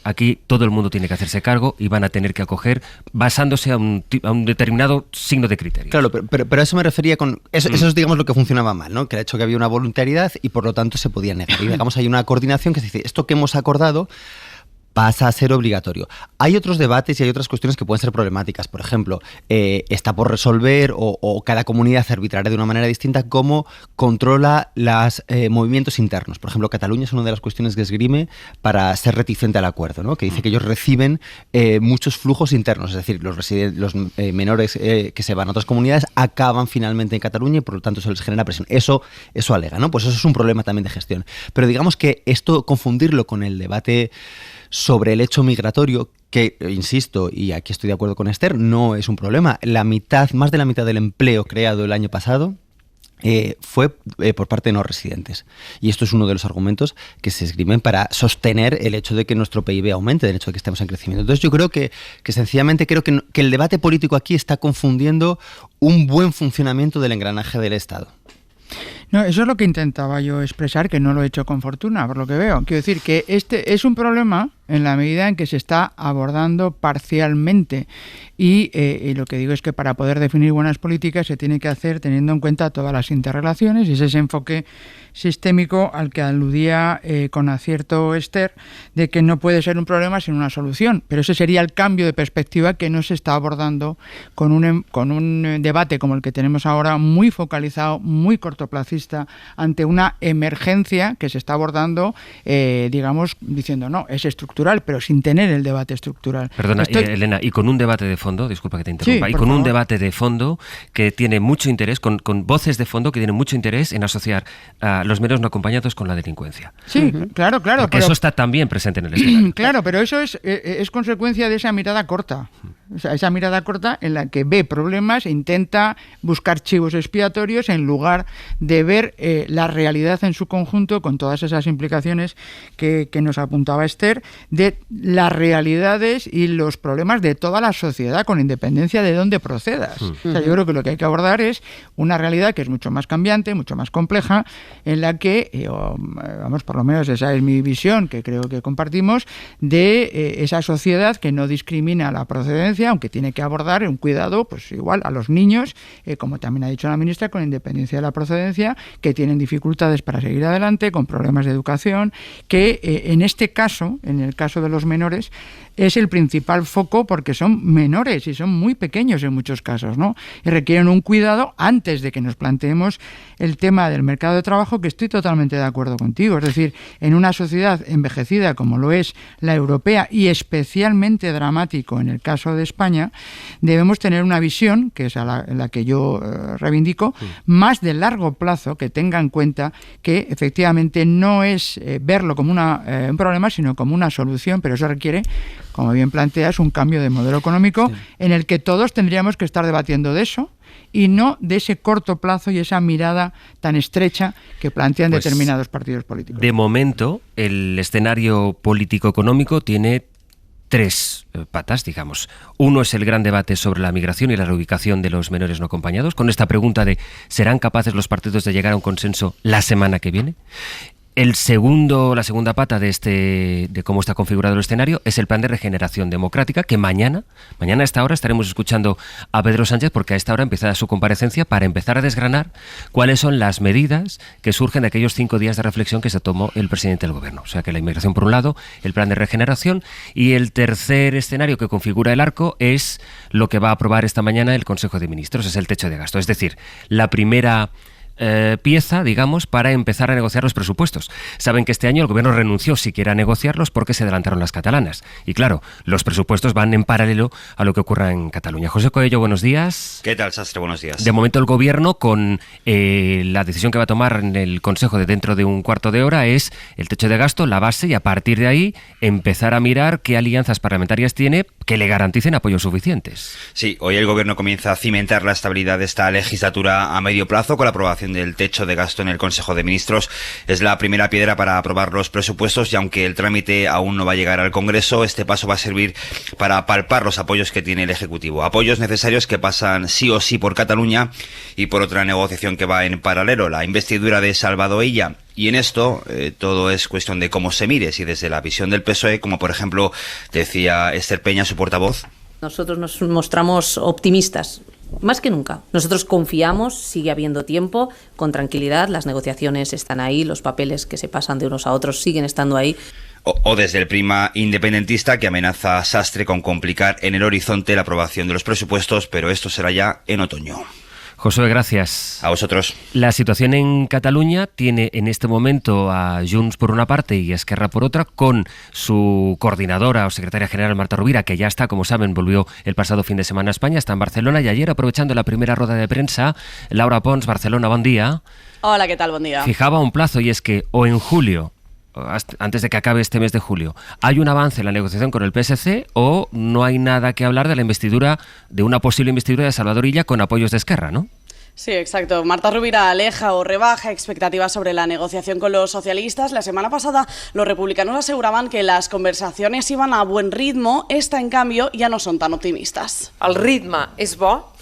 aquí todo el mundo tiene que hacerse cargo y van a tener que acoger basándose a un determinado signo de criterio. Claro, pero a eso me refería con... Eso es, digamos, lo que funcionaba mal, ¿no? Que ha hecho que había una voluntariedad y por lo tanto se podía negar. Y digamos, hay una coordinación que se dice, esto que hemos acordado pasa a ser obligatorio. Hay otros debates y hay otras cuestiones que pueden ser problemáticas. Por ejemplo, está por resolver o cada comunidad arbitrará de una manera distinta cómo controla los movimientos internos. Por ejemplo, Cataluña es una de las cuestiones que esgrime para ser reticente al acuerdo, ¿no? Que dice que ellos reciben muchos flujos internos, es decir, los menores que se van a otras comunidades acaban finalmente en Cataluña y por lo tanto eso les genera presión. Eso alega, ¿no? Pues eso es un problema también de gestión. Pero digamos que esto, confundirlo con el debate sobre el hecho migratorio, que, insisto, y aquí estoy de acuerdo con Esther, no es un problema. Más de la mitad del empleo creado el año pasado fue por parte de no residentes. Y esto es uno de los argumentos que se esgrimen para sostener el hecho de que nuestro PIB aumente, el hecho de que estemos en crecimiento. Entonces yo creo que sencillamente creo que el debate político aquí está confundiendo un buen funcionamiento del engranaje del Estado. No, eso es lo que intentaba yo expresar, que no lo he hecho con fortuna, por lo que veo. Quiero decir que este es un problema en la medida en que se está abordando parcialmente. Y lo que digo es que para poder definir buenas políticas se tiene que hacer teniendo en cuenta todas las interrelaciones y ese enfoque sistémico al que aludía con acierto Esther, de que no puede ser un problema sin una solución. Pero ese sería el cambio de perspectiva que no se está abordando con un debate como el que tenemos ahora, muy focalizado, muy cortoplacista, ante una emergencia que se está abordando, digamos, diciendo no, es estructural, pero sin tener el debate estructural. Perdona, Elena, y con un debate de fondo, disculpa que te interrumpa, sí, y con favor. Un debate de fondo que tiene mucho interés, con voces de fondo que tienen mucho interés en asociar a los menores no acompañados con la delincuencia. Sí, claro. Porque pero eso está también presente en el escenario. Claro, pero eso es consecuencia de esa mirada corta. O sea, esa mirada corta en la que ve problemas e intenta buscar chivos expiatorios en lugar de ver la realidad en su conjunto, con todas esas implicaciones que nos apuntaba Esther, de las realidades y los problemas de toda la sociedad, con independencia de dónde procedas. O sea, yo creo que lo que hay que abordar es una realidad que es mucho más cambiante, mucho más compleja, en la que, vamos, por lo menos esa es mi visión, que creo que compartimos, de esa sociedad que no discrimina la procedencia, aunque tiene que abordar un cuidado, pues igual a los niños, como también ha dicho la ministra, con independencia de la procedencia, que tienen dificultades para seguir adelante, con problemas de educación, que en este caso, en el caso de los menores, es el principal foco porque son menores y son muy pequeños en muchos casos, ¿no? Y requieren un cuidado antes de que nos planteemos el tema del mercado de trabajo, que estoy totalmente de acuerdo contigo. Es decir, en una sociedad envejecida como lo es la europea y especialmente dramático en el caso de España, debemos tener una visión, que es la que yo reivindico, más de largo plazo, que tenga en cuenta que efectivamente no es verlo como un problema, sino como una solución, pero eso requiere, como bien planteas, un cambio de modelo económico en el que todos tendríamos que estar debatiendo de eso y no de ese corto plazo y esa mirada tan estrecha que plantean determinados partidos políticos. De momento, el escenario político-económico tiene tres patas, digamos. Uno es el gran debate sobre la migración y la reubicación de los menores no acompañados, con esta pregunta de ¿serán capaces los partidos de llegar a un consenso la semana que viene? La segunda pata de cómo está configurado el escenario es el plan de regeneración democrática, que mañana a esta hora estaremos escuchando a Pedro Sánchez, porque a esta hora empieza su comparecencia para empezar a desgranar cuáles son las medidas que surgen de aquellos 5 días de reflexión que se tomó el presidente del gobierno. O sea que la inmigración por un lado, el plan de regeneración, y el tercer escenario que configura el arco es lo que va a aprobar esta mañana el Consejo de Ministros, es el techo de gasto. Es decir, la primera pieza, digamos, para empezar a negociar los presupuestos. Saben que este año el gobierno renunció siquiera a negociarlos porque se adelantaron las catalanas. Y claro, los presupuestos van en paralelo a lo que ocurra en Cataluña. José Coello, buenos días. ¿Qué tal, Sastre? Buenos días. De momento el gobierno, con la decisión que va a tomar en el Consejo de dentro de un cuarto de hora, es el techo de gasto, la base, y a partir de ahí empezar a mirar qué alianzas parlamentarias tiene que le garanticen apoyos suficientes. Sí, hoy el gobierno comienza a cimentar la estabilidad de esta legislatura a medio plazo con la aprobación del techo de gasto en el Consejo de Ministros. Es la primera piedra para aprobar los presupuestos, y aunque el trámite aún no va a llegar al Congreso, este paso va a servir para palpar los apoyos que tiene el Ejecutivo. Apoyos necesarios que pasan sí o sí por Cataluña y por otra negociación que va en paralelo, la investidura de Salvador Illa. Y en esto todo es cuestión de cómo se mire, si desde la visión del PSOE, como por ejemplo decía Esther Peña, su portavoz. Nosotros nos mostramos optimistas. Más que nunca. Nosotros confiamos, sigue habiendo tiempo, con tranquilidad, las negociaciones están ahí, los papeles que se pasan de unos a otros siguen estando ahí. O desde el Prima independentista, que amenaza a Sastre con complicar en el horizonte la aprobación de los presupuestos, pero esto será ya en otoño. Josué, gracias. A vosotros. La situación en Cataluña tiene en este momento a Junts por una parte y a Esquerra por otra, con su coordinadora o secretaria general Marta Rovira, que ya está, como saben, volvió el pasado fin de semana a España, está en Barcelona, y ayer, aprovechando la primera rueda de prensa, Laura Pons, Barcelona, buen día. Hola, ¿qué tal? Buen día. Fijaba un plazo, y es que o en julio, antes de que acabe este mes de julio, hay un avance en la negociación con el PSC, o no hay nada que hablar de la investidura, de una posible investidura de Salvador Illa con apoyos de Esquerra, ¿no? Sí, exacto. Marta Rovira aleja o rebaja expectativas sobre la negociación con los socialistas. La semana pasada los republicanos aseguraban que las conversaciones iban a buen ritmo. Esta, en canvi, ja no són tan optimistes. El ritme és bo,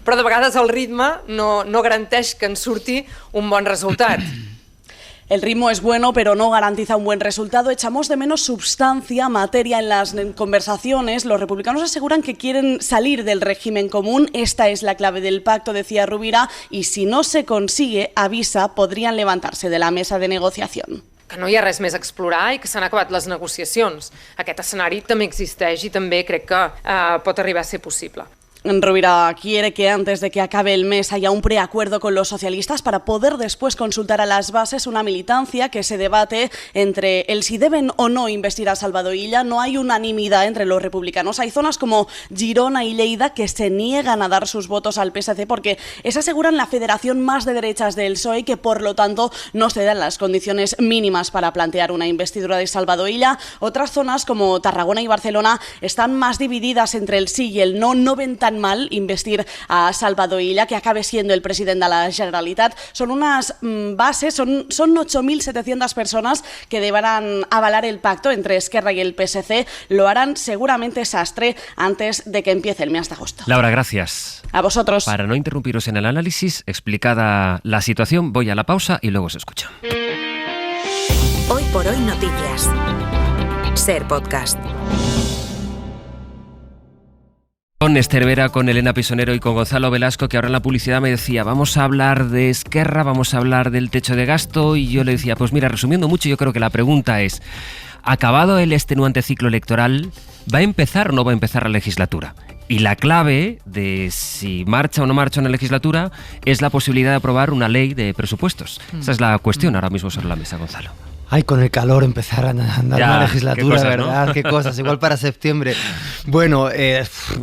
però de vegades el ritme no garanteix que en surti un bon resultat. El ritmo es bueno, pero no garantiza un buen resultado. Echamos de menos sustancia, materia en las conversaciones. Los republicanos aseguran que quieren salir del régimen común. Esta es la clave del pacto, decía Rovira, y si no se consigue, avisa, podrían levantarse de la mesa de negociación. Que no hi ha res més a explorar i que s'han acabat les negociacions. Aquest escenari també existeix i també crec que pot arribar a ser possible. Rovira quiere que antes de que acabe el mes haya un preacuerdo con los socialistas para poder después consultar a las bases una militancia que se debate entre el si deben o no investir a Salvador Illa. No hay unanimidad entre los republicanos. Hay zonas como Girona y Lleida que se niegan a dar sus votos al PSC porque es, aseguran, la federación más de derechas del PSOE y que por lo tanto no se dan las condiciones mínimas para plantear una investidura de Salvador Illa. Otras zonas como Tarragona y Barcelona están más divididas entre el sí y el no. No ven tan mal investir a Salvador Illa, que acabe siendo el presidente de la Generalitat. Son unas bases, son 8.700 personas que deberán avalar el pacto entre Esquerra y el PSC. Lo harán seguramente Sastre antes de que empiece el mes de agosto. Laura, gracias. A vosotros. Para no interrumpiros en el análisis, explicada la situación, voy a la pausa y luego se escucha. Hoy por hoy noticias. Ser podcast. Con Esther Vera, con Elena Pisonero y con Gonzalo Velasco, que ahora en la publicidad me decía, vamos a hablar de Esquerra, vamos a hablar del techo de gasto, y yo le decía, pues mira, resumiendo mucho, yo creo que la pregunta es, acabado el extenuante ciclo electoral, ¿va a empezar o no va a empezar la legislatura? Y la clave de si marcha o no marcha una legislatura es la posibilidad de aprobar una ley de presupuestos. Esa es la cuestión ahora mismo sobre la mesa, Gonzalo. Ay, con el calor empezar a andar ya, una legislatura, cosas, ¿verdad? ¿no? Qué cosas, igual para septiembre. Bueno,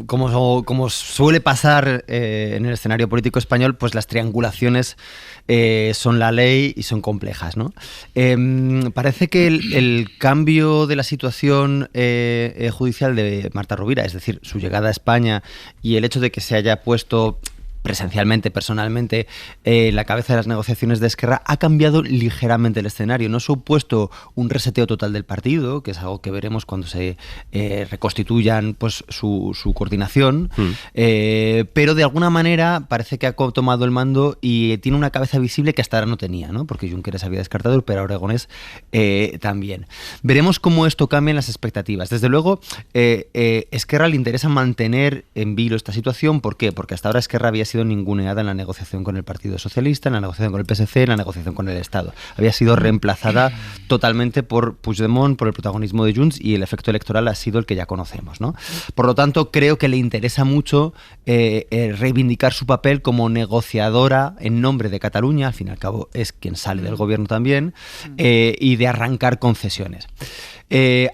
como suele pasar en el escenario político español, pues las triangulaciones son la ley y son complejas, ¿no? Parece que el cambio de la situación judicial de Marta Rovira, es decir, su llegada a España y el hecho de que se haya puesto presencialmente, personalmente, la cabeza de las negociaciones de Esquerra, ha cambiado ligeramente el escenario. No ha supuesto un reseteo total del partido, que es algo que veremos cuando se reconstituyan pues su coordinación, pero de alguna manera parece que ha tomado el mando y tiene una cabeza visible que hasta ahora no tenía, ¿no? Porque Junqueras había descartado, pero Aragonés también. Veremos cómo esto cambia en las expectativas. Desde luego, Esquerra le interesa mantener en vilo esta situación. ¿Por qué? Porque hasta ahora Esquerra había sido ninguneada en la negociación con el Partido Socialista, en la negociación con el PSC, en la negociación con el Estado. Había sido reemplazada totalmente por Puigdemont, por el protagonismo de Junts, y el efecto electoral ha sido el que ya conocemos, ¿no? Por lo tanto, creo que le interesa mucho reivindicar su papel como negociadora en nombre de Cataluña, al fin y al cabo es quien sale del gobierno también, y de arrancar concesiones.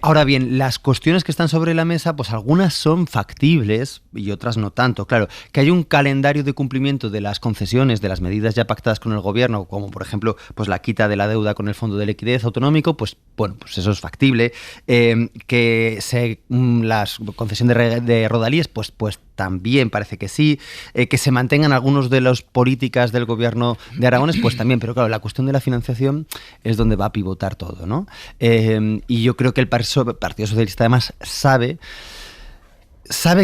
Ahora bien, las cuestiones que están sobre la mesa, pues algunas son factibles y otras no tanto. Claro, que hay un calendario de cumplimiento de las concesiones, de las medidas ya pactadas con el gobierno, como por ejemplo pues la quita de la deuda con el Fondo de Liquidez Autonómico, pues bueno, pues eso es factible. Que las concesión de rodalíes, pues también parece que sí. Que se mantengan algunos de las políticas del gobierno de Aragonés, pues también. Pero claro, la cuestión de la financiación es donde va a pivotar todo, ¿no? Y yo creo que el Partido Socialista además sabe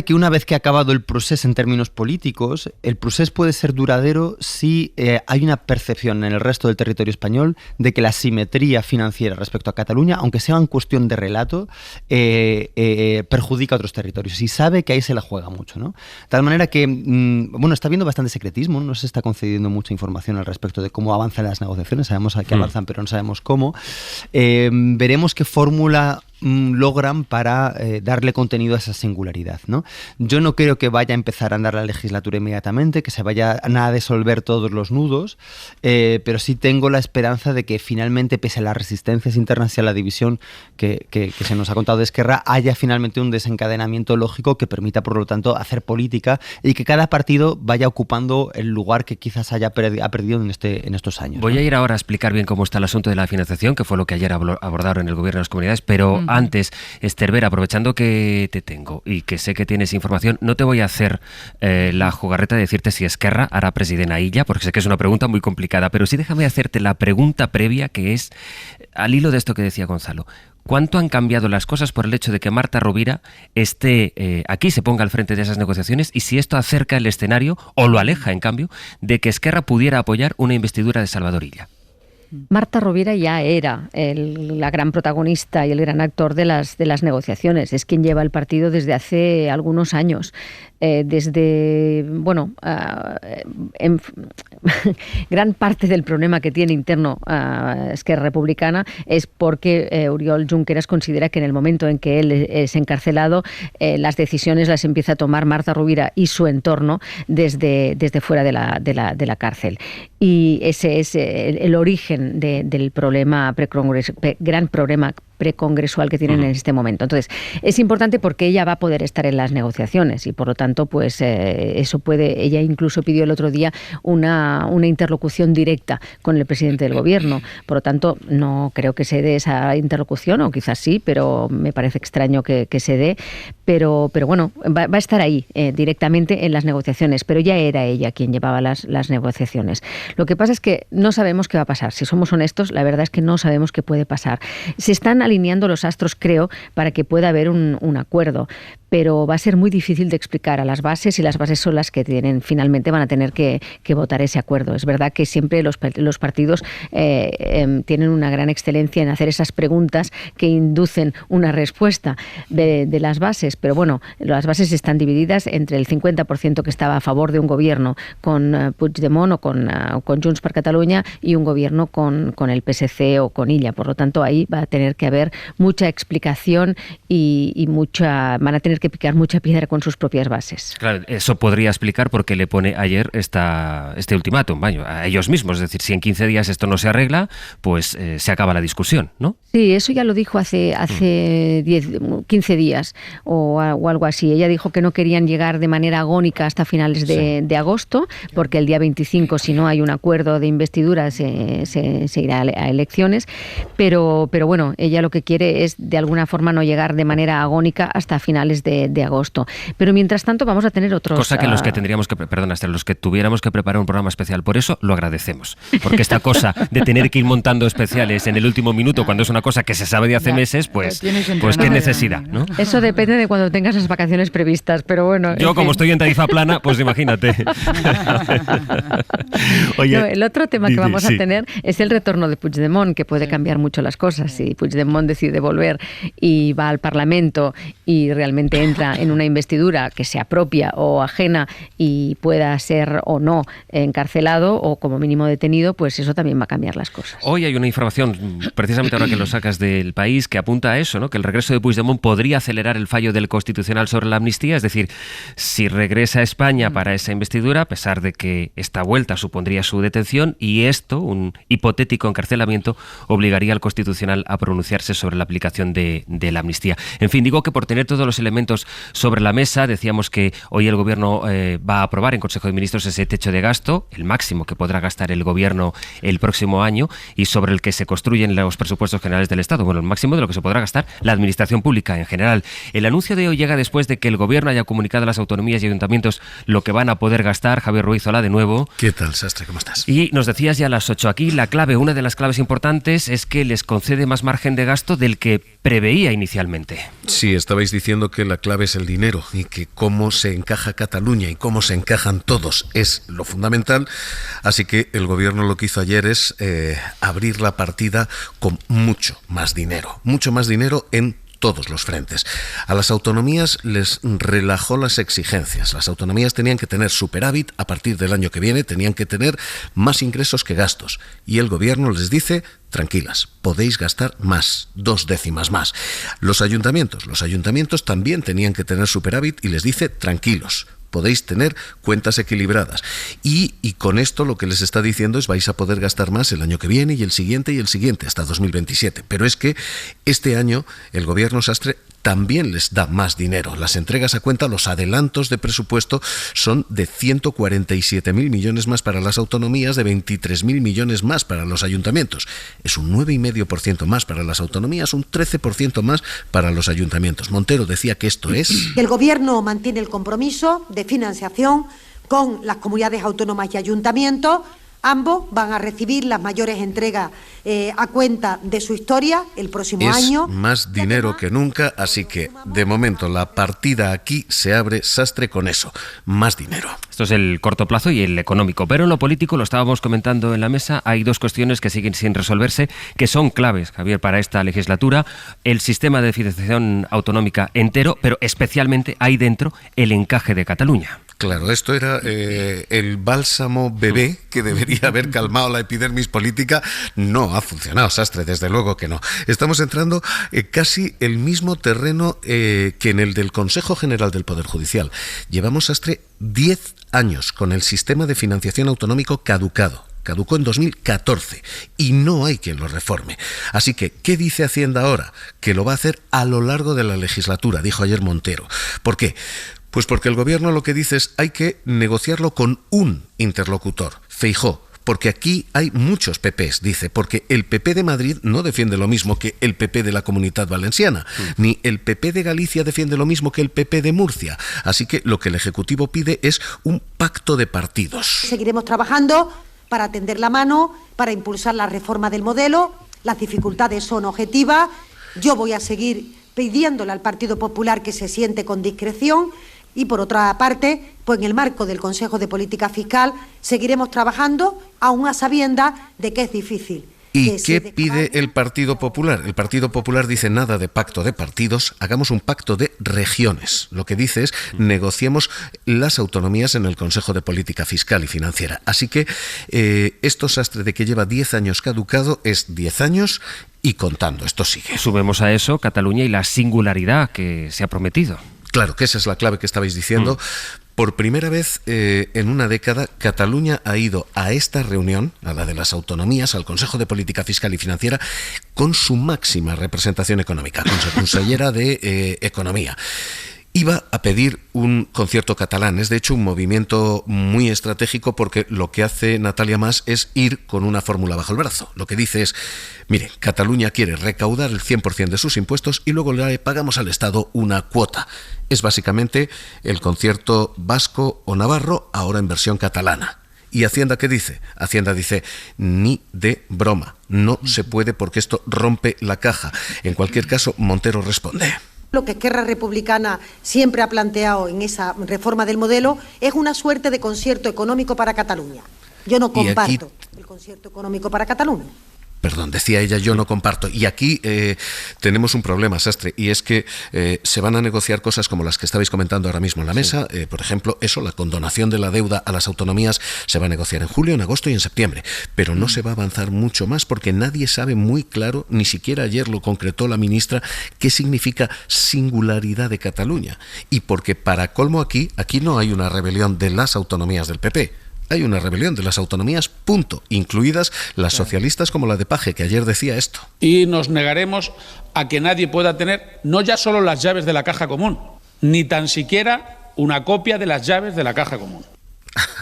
que una vez que ha acabado el procés en términos políticos, el procés puede ser duradero si hay una percepción en el resto del territorio español de que la simetría financiera respecto a Cataluña, aunque sea en cuestión de relato, perjudica a otros territorios. Y sabe que ahí se la juega mucho, ¿no? De tal manera que, está habiendo bastante secretismo, no se está concediendo mucha información al respecto de cómo avanzan las negociaciones. Sabemos que avanzan, pero no sabemos cómo. Veremos qué fórmula logran para darle contenido a esa singularidad, ¿no? Yo no creo que vaya a empezar a andar la legislatura inmediatamente, que se vayan a disolver todos los nudos, pero sí tengo la esperanza de que finalmente, pese a las resistencias internas y a la división que se nos ha contado de Esquerra, haya finalmente un desencadenamiento lógico que permita, por lo tanto, hacer política y que cada partido vaya ocupando el lugar que quizás ha perdido en estos años. Voy a ir ahora a explicar bien cómo está el asunto de la financiación, que fue lo que ayer abordaron en el Gobierno de las Comunidades, pero antes, Esther Vera, aprovechando que te tengo y que sé que tienes información, no te voy a hacer la jugarreta de decirte si Esquerra hará presidenta a Illa, porque sé que es una pregunta muy complicada, pero sí déjame hacerte la pregunta previa, que es, al hilo de esto que decía Gonzalo, ¿cuánto han cambiado las cosas por el hecho de que Marta Rovira esté aquí, se ponga al frente de esas negociaciones, y si esto acerca el escenario, o lo aleja, en cambio, de que Esquerra pudiera apoyar una investidura de Salvador Illa? Marta Rovira ya era la gran protagonista y el gran actor de las negociaciones. Es quien lleva el partido desde hace algunos años. Gran parte del problema que tiene interno Esquerra Republicana es porque Oriol Junqueras considera que en el momento en que él es encarcelado, las decisiones las empieza a tomar Marta Rovira y su entorno desde fuera de la cárcel. Y ese es el origen del problema gran problema precongresual que tienen en este momento. Entonces, es importante porque ella va a poder estar en las negociaciones y, por lo tanto, pues eso puede... Ella incluso pidió el otro día una interlocución directa con el presidente del gobierno. Por lo tanto, no creo que se dé esa interlocución, o quizás sí, pero me parece extraño que se dé. Pero bueno, va a estar ahí directamente en las negociaciones, pero ya era ella quien llevaba las negociaciones. Lo que pasa es que no sabemos qué va a pasar. Si somos honestos, la verdad es que no sabemos qué puede pasar. Se están alineando los astros, creo, para que pueda haber un acuerdo, pero va a ser muy difícil de explicar a las bases, y las bases son las que finalmente van a tener que votar ese acuerdo. Es verdad que siempre los partidos tienen una gran excelencia en hacer esas preguntas que inducen una respuesta de las bases, pero bueno, las bases están divididas entre el 50% que estaba a favor de un gobierno con Puigdemont o con Junts per Catalunya, y un gobierno con el PSC o con Illa. Por lo tanto, ahí va a tener que haber mucha explicación y van a tener que picar mucha piedra con sus propias bases. Claro, eso podría explicar por qué le pone ayer este ultimátum a ellos mismos. Es decir, si en 15 días esto no se arregla, pues se acaba la discusión, ¿no? Sí, eso ya lo dijo hace 15 días o algo así. Ella dijo que no querían llegar de manera agónica hasta finales de agosto, porque el día 25, si no hay un acuerdo de investidura, se irá a elecciones. Pero bueno, ella ella lo que quiere es de alguna forma no llegar de manera agónica hasta finales de agosto. Pero mientras tanto vamos a tener otros... Cosa que los que tendríamos que, perdona, Esther, los que tuviéramos que preparar un programa especial, por eso lo agradecemos. Porque esta cosa de tener que ir montando especiales en el último minuto cuando es una cosa que se sabe de hace meses, pues qué necesidad, ¿no? Eso depende de cuando tengas las vacaciones previstas, pero bueno... Yo como estoy en tarifa plana, pues imagínate. Oye, no, el otro tema que vamos a tener es el retorno de Puigdemont, que puede cambiar mucho las cosas. Si Puigdemont decide volver y va al Parlamento y realmente entra en una investidura que sea propia o ajena y pueda ser o no encarcelado o como mínimo detenido, pues eso también va a cambiar las cosas. Hoy hay una información, precisamente ahora que lo sacas del País, que apunta a eso, ¿no? Que el regreso de Puigdemont podría acelerar el fallo del Constitucional sobre la amnistía, es decir, si regresa a España para esa investidura, a pesar de que esta vuelta supondría su detención, y esto, un hipotético encarcelamiento, obligaría al Constitucional a pronunciarse sobre la aplicación de la amnistía. En fin, digo que por tener todos los elementos sobre la mesa, decíamos que hoy el Gobierno va a aprobar en Consejo de Ministros ese techo de gasto, el máximo que podrá gastar el Gobierno el próximo año y sobre el que se construyen los presupuestos generales del Estado. Bueno, el máximo de lo que se podrá gastar la Administración Pública en general. El anuncio de hoy llega después de que el Gobierno haya comunicado a las autonomías y ayuntamientos lo que van a poder gastar. Javier Ruiz, hola de nuevo. ¿Qué tal, Sastre? ¿Cómo estás? Y nos decías ya a las 8 aquí, la clave, una de las claves importantes es que les concede más margen de gasto del que preveía inicialmente. Sí, estabais diciendo que la clave es el dinero y que cómo se encaja Cataluña y cómo se encajan todos es lo fundamental. Así que el Gobierno lo que hizo ayer es abrir la partida con mucho más dinero en todos los frentes. A las autonomías les relajó las exigencias. Las autonomías tenían que tener superávit a partir del año que viene, tenían que tener más ingresos que gastos. Y el Gobierno les dice, tranquilas, podéis gastar más, 2 décimas más. Los ayuntamientos también tenían que tener superávit y les dice, tranquilos, podéis tener cuentas equilibradas. Y con esto lo que les está diciendo es vais a poder gastar más el año que viene y el siguiente hasta 2027. Pero es que este año el Gobierno Sastre también les da más dinero. Las entregas a cuenta, los adelantos de presupuesto son de 147.000 millones más para las autonomías, de 23.000 millones más para los ayuntamientos. Es un 9,5% más para las autonomías, un 13% más para los ayuntamientos. Montero decía que esto es... El Gobierno mantiene el compromiso de financiación con las comunidades autónomas y ayuntamientos. Ambos van a recibir las mayores entregas a cuenta de su historia el próximo año. Es más dinero que nunca, así que de momento la partida aquí se abre, Sastre, con eso, más dinero. Esto es el corto plazo y el económico, pero en lo político, lo estábamos comentando en la mesa, hay dos cuestiones que siguen sin resolverse, que son claves, Javier, para esta legislatura: el sistema de financiación autonómica entero, pero especialmente ahí dentro el encaje de Cataluña. Claro, esto era el bálsamo bebé que debería haber calmado la epidermis política. No ha funcionado, Sastre, desde luego que no. Estamos entrando casi el mismo terreno que en el del Consejo General del Poder Judicial. Llevamos, Sastre, 10 años con el sistema de financiación autonómico caducado. Caducó en 2014 y no hay quien lo reforme. Así que, ¿qué dice Hacienda ahora? Que lo va a hacer a lo largo de la legislatura, dijo ayer Montero. ¿Por qué? Pues porque el Gobierno lo que dice es hay que negociarlo con un interlocutor, Feijóo, porque aquí hay muchos PPs, dice, porque el PP de Madrid no defiende lo mismo que el PP de la Comunidad Valenciana, ni el PP de Galicia defiende lo mismo que el PP de Murcia. Así que lo que el Ejecutivo pide es un pacto de partidos. Seguiremos trabajando para tender la mano, para impulsar la reforma del modelo. Las dificultades son objetivas. Yo voy a seguir pidiéndole al Partido Popular que se siente con discreción. Y por otra parte, pues en el marco del Consejo de Política Fiscal seguiremos trabajando aún a sabiendas de que es difícil. ¿Y qué pide el Partido Popular? El Partido Popular dice nada de pacto de partidos, hagamos un pacto de regiones. Lo que dice es negociemos las autonomías en el Consejo de Política Fiscal y Financiera. Así que esto, Sastre, de que lleva 10 años caducado, es 10 años y contando. Esto sigue. Subemos a eso Cataluña y la singularidad que se ha prometido. Claro, que esa es la clave que estabais diciendo. Por primera vez en una década, Cataluña ha ido a esta reunión, a la de las autonomías, al Consejo de Política Fiscal y Financiera, con su máxima representación económica, con su consellera de Economía. iba a pedir un concierto catalán. Es de hecho un movimiento muy estratégico porque lo que hace Natalia Mas es ir con una fórmula bajo el brazo. Lo que dice es, mire, Cataluña quiere recaudar el 100% de sus impuestos y luego le pagamos al Estado una cuota. Es básicamente el concierto vasco o navarro, ahora en versión catalana. ¿Y Hacienda qué dice? Hacienda dice, ni de broma, no se puede porque esto rompe la caja. En cualquier caso, Montero responde. Lo que Esquerra Republicana siempre ha planteado en esa reforma del modelo es una suerte de concierto económico para Cataluña. Yo no comparto el concierto económico para Cataluña. Perdón, decía ella, yo no comparto. Y aquí tenemos un problema, Sastre, y es que se van a negociar cosas como las que estabais comentando ahora mismo en la mesa. Por ejemplo, eso, la condonación de la deuda a las autonomías, se va a negociar en julio, en agosto y en septiembre. Pero no se va a avanzar mucho más porque nadie sabe muy claro, ni siquiera ayer lo concretó la ministra, qué significa singularidad de Cataluña. Y porque para colmo aquí no hay una rebelión de las autonomías del PP. Hay una rebelión de las autonomías, punto, incluidas las socialistas como la de Paje, que ayer decía esto. Y nos negaremos a que nadie pueda tener no ya solo las llaves de la caja común, ni tan siquiera una copia de las llaves de la caja común.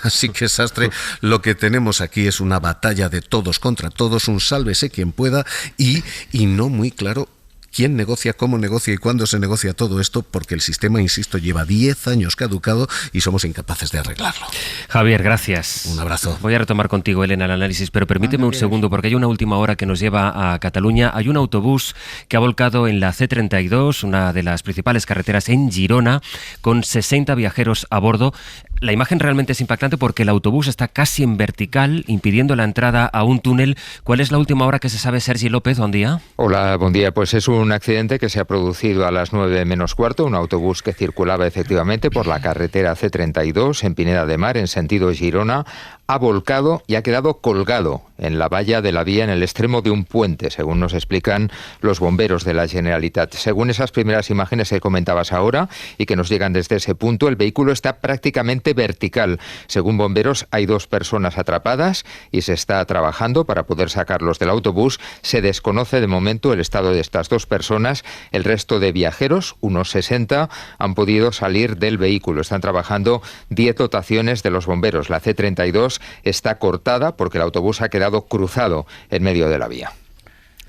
Así que, Sastre, lo que tenemos aquí es una batalla de todos contra todos, un sálvese quien pueda y no muy claro quién negocia, cómo negocia y cuándo se negocia todo esto, porque el sistema, insisto, lleva 10 años caducado y somos incapaces de arreglarlo. Javier, gracias. Un abrazo. Voy a retomar contigo, Elena, el análisis, pero permíteme un segundo, porque hay una última hora que nos lleva a Cataluña. Hay un autobús que ha volcado en la C32, una de las principales carreteras en Girona, con 60 viajeros a bordo. La imagen realmente es impactante porque el autobús está casi en vertical, impidiendo la entrada a un túnel. ¿Cuál es la última hora que se sabe, Sergi López? Buen día. Hola, buen día. Pues es un accidente que se ha producido a las 9 menos cuarto, un autobús que circulaba efectivamente por la carretera C32 en Pineda de Mar, en sentido Girona, ha volcado y ha quedado colgado en la valla de la vía en el extremo de un puente, según nos explican los bomberos de la Generalitat. Según esas primeras imágenes que comentabas ahora y que nos llegan desde ese punto, el vehículo está prácticamente vertical. Según bomberos, hay 2 personas atrapadas y se está trabajando para poder sacarlos del autobús. Se desconoce de momento el estado de estas 2 personas. El resto de viajeros, unos 60, han podido salir del vehículo. Están trabajando 10 dotaciones de los bomberos. La C32 está cortada porque el autobús ha quedado cruzado en medio de la vía.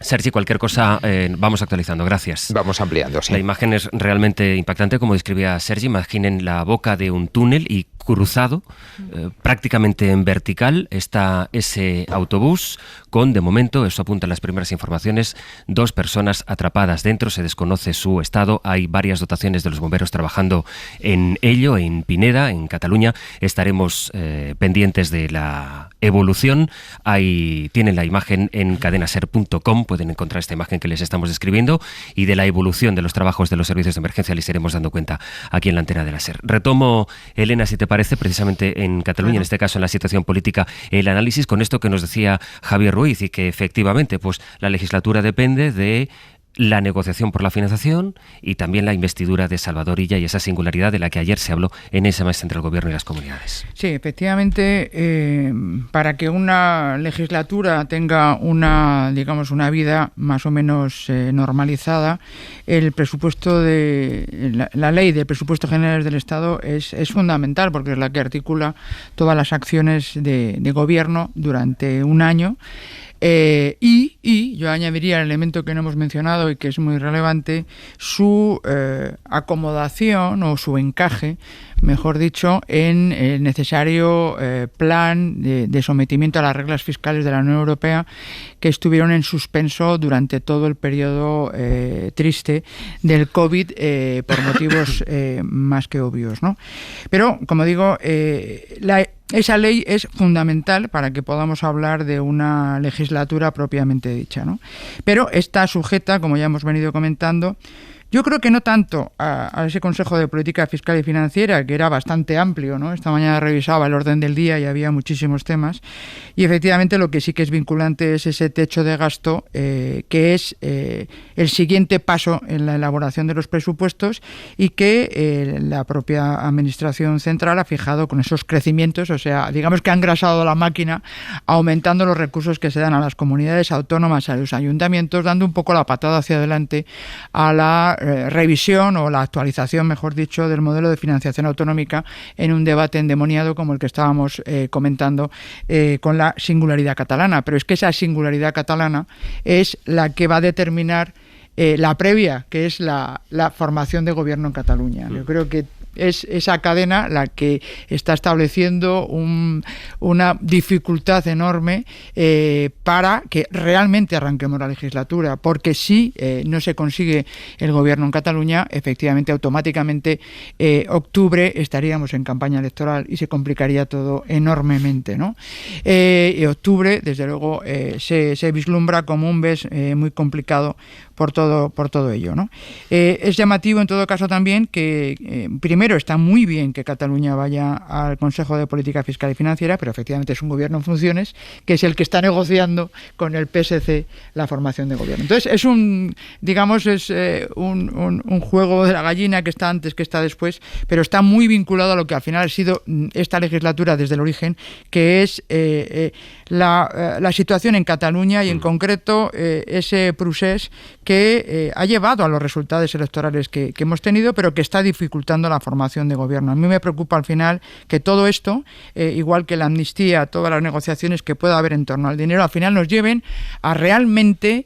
Sergi, cualquier cosa vamos actualizando, gracias. Vamos ampliando, sí. La imagen es realmente impactante, como describía Sergi. Imaginen la boca de un túnel y cruzado, prácticamente en vertical, está ese autobús con, de momento, eso apuntan las primeras informaciones, 2 personas atrapadas dentro. Se desconoce su estado. Hay varias dotaciones de los bomberos trabajando en ello, en Pineda, en Cataluña. Estaremos pendientes de la evolución. Tienen la imagen en cadenaser.com. Pueden encontrar esta imagen que les estamos describiendo, y de la evolución de los trabajos de los servicios de emergencia les iremos dando cuenta aquí en la antena de la SER. Retomo, Elena, si te parece, precisamente en Cataluña, en este caso en la situación política, el análisis con esto que nos decía Javier Ruiz, y que efectivamente pues la legislatura depende de la negociación por la financiación y también la investidura de Salvador Illa y esa singularidad de la que ayer se habló en esa mesa entre el Gobierno y las comunidades. Sí, efectivamente, para que una legislatura tenga una vida más o menos normalizada, el presupuesto la ley de presupuestos generales del Estado es fundamental, porque es la que articula todas las acciones de gobierno durante un año. Y yo añadiría el elemento que no hemos mencionado y que es muy relevante, su acomodación o su encaje, mejor dicho, en el necesario plan de sometimiento a las reglas fiscales de la Unión Europea, que estuvieron en suspenso durante todo el periodo triste del COVID por motivos más que obvios, ¿no? Pero, como digo, esa ley es fundamental para que podamos hablar de una legislatura propiamente dicha, ¿no? Pero está sujeta, como ya hemos venido comentando, yo creo que no tanto a ese Consejo de Política Fiscal y Financiera, que era bastante amplio, ¿no? Esta mañana revisaba el orden del día y había muchísimos temas. Y efectivamente lo que sí que es vinculante es ese techo de gasto, que es el siguiente paso en la elaboración de los presupuestos y que la propia Administración Central ha fijado con esos crecimientos. O sea, digamos que ha engrasado la máquina aumentando los recursos que se dan a las comunidades autónomas, a los ayuntamientos, dando un poco la patada hacia adelante a la revisión o la actualización, mejor dicho, del modelo de financiación autonómica en un debate endemoniado como el que estábamos comentando con la singularidad catalana. Pero es que esa singularidad catalana es la que va a determinar la previa, que es la formación de gobierno en Cataluña. Yo creo que es esa cadena la que está estableciendo una dificultad enorme para que realmente arranquemos la legislatura, porque si no se consigue el gobierno en Cataluña, efectivamente, automáticamente octubre estaríamos en campaña electoral y se complicaría todo enormemente, ¿no? Y octubre, desde luego, se vislumbra como un mes muy complicado por todo ello, ¿no? Es llamativo en todo caso también que primero está muy bien que Cataluña vaya al Consejo de Política Fiscal y Financiera, pero efectivamente es un gobierno en funciones que es el que está negociando con el PSC la formación de gobierno. Entonces es un juego de la gallina que está antes, que está después, pero está muy vinculado a lo que al final ha sido esta legislatura desde el origen, que es la situación en Cataluña y en concreto ese procés que ha llevado a los resultados electorales que hemos tenido, pero que está dificultando la formación de gobierno. A mí me preocupa al final que todo esto, igual que la amnistía, todas las negociaciones que pueda haber en torno al dinero, al final nos lleven a realmente,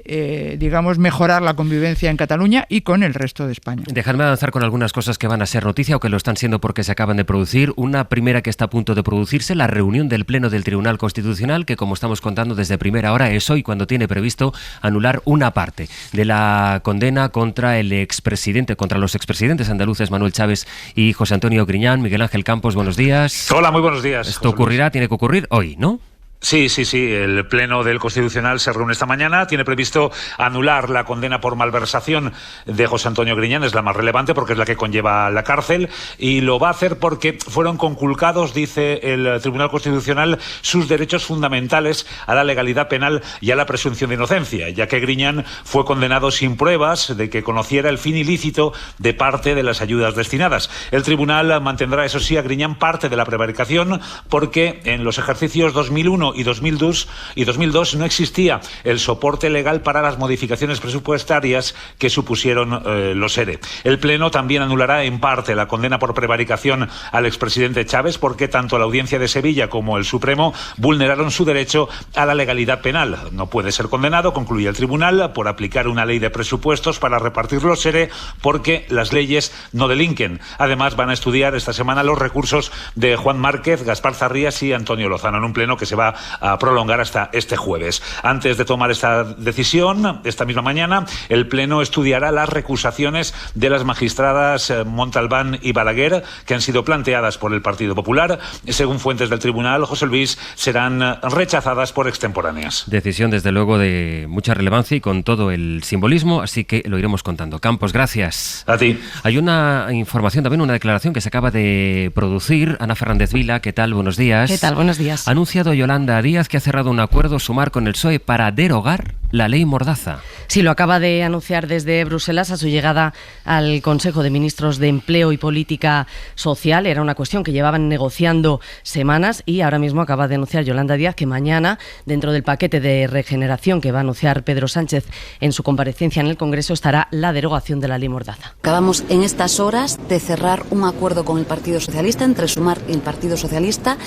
mejorar la convivencia en Cataluña y con el resto de España. Dejadme avanzar con algunas cosas que van a ser noticia o que lo están siendo porque se acaban de producir. Una primera que está a punto de producirse, la reunión del Pleno del Tribunal Constitucional, que como estamos contando desde primera hora es hoy cuando tiene previsto anular una parte de la condena contra los expresidentes andaluces Manuel Chávez y José Antonio Griñán. Miguel Ángel Campos, buenos días. Hola, muy buenos días. Esto ocurrirá, tiene que ocurrir hoy, ¿no? Sí. El Pleno del Constitucional se reúne esta mañana. Tiene previsto anular la condena por malversación de José Antonio Griñán. Es la más relevante porque es la que conlleva la cárcel. Y lo va a hacer porque fueron conculcados, dice el Tribunal Constitucional, sus derechos fundamentales a la legalidad penal y a la presunción de inocencia, ya que Griñán fue condenado sin pruebas de que conociera el fin ilícito de parte de las ayudas destinadas. El tribunal mantendrá, eso sí, a Griñán parte de la prevaricación porque en los ejercicios 2001 y 2002 no existía el soporte legal para las modificaciones presupuestarias que supusieron los ERE. El Pleno también anulará en parte la condena por prevaricación al expresidente Chávez porque tanto la Audiencia de Sevilla como el Supremo vulneraron su derecho a la legalidad penal. No puede ser condenado, concluye el tribunal, por aplicar una ley de presupuestos para repartir los ERE porque las leyes no delinquen. Además van a estudiar esta semana los recursos de Juan Márquez, Gaspar Zarrías y Antonio Lozano en un pleno que se va a prolongar hasta este jueves. Antes de tomar esta decisión, esta misma mañana, el Pleno estudiará las recusaciones de las magistradas Montalbán y Balaguer, que han sido planteadas por el Partido Popular. Según fuentes del tribunal, José Luis, serán rechazadas por extemporáneas. Decisión, desde luego, de mucha relevancia y con todo el simbolismo, así que lo iremos contando. Campos, gracias. A ti. Hay una información, también una declaración que se acaba de producir. Ana Fernández Vila, ¿qué tal? Buenos días. ¿Qué tal? Buenos días. Ha anunciado Yolanda Díaz que ha cerrado un acuerdo Sumar con el PSOE para derogar la ley Mordaza. Sí, lo acaba de anunciar desde Bruselas a su llegada al Consejo de Ministros de Empleo y Política Social. Era una cuestión que llevaban negociando semanas y ahora mismo acaba de anunciar Yolanda Díaz que mañana, dentro del paquete de regeneración que va a anunciar Pedro Sánchez en su comparecencia en el Congreso, estará la derogación de la ley Mordaza. Acabamos en estas horas de cerrar un acuerdo con el Partido Socialista, entre Sumar y el Partido Socialista,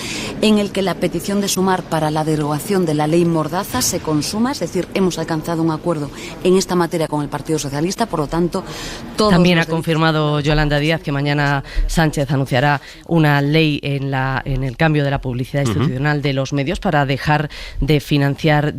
en el que la petición de Sumar para la derogación de la ley Mordaza se consuma, es decir, hemos alcanzado un acuerdo en esta materia con el Partido Socialista, por lo tanto, todos también ha confirmado Yolanda Díaz que mañana Sánchez anunciará una ley en el cambio de la publicidad institucional de los medios para dejar de financiar,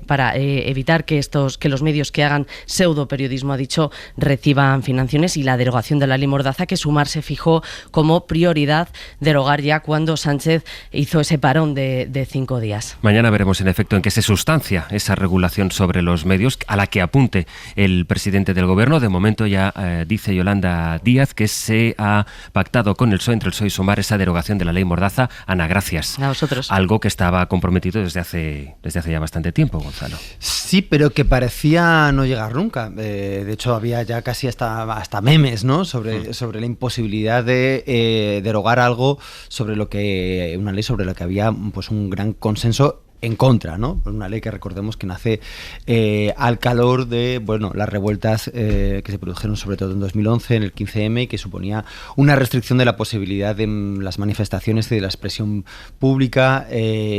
para evitar que los medios que hagan pseudoperiodismo, ha dicho, reciban financiaciones, y la derogación de la ley Mordaza, que Sumar se fijó como prioridad derogar ya cuando Sánchez hizo ese parón de 5 días. Mañana veremos en efecto en qué se sustancia esa regulación sobre los medios a la que apunte el presidente del Gobierno. De momento ya dice Yolanda Díaz que se ha pactado con el PSOE, entre el PSOE y Sumar, esa derogación de la ley Mordaza. Ana, gracias. A vosotros. Algo que estaba comprometido desde hace ya bastante tiempo, Gonzalo. Sí, pero que parecía no llegar nunca. De hecho, había ya casi hasta memes, ¿no? sobre la imposibilidad de derogar algo una ley sobre la que había pues un gran consenso en contra, ¿no? Una ley que recordemos que nace al calor de, bueno, las revueltas que se produjeron sobre todo en 2011 en el 15M y que suponía una restricción de la posibilidad de las manifestaciones y de la expresión pública,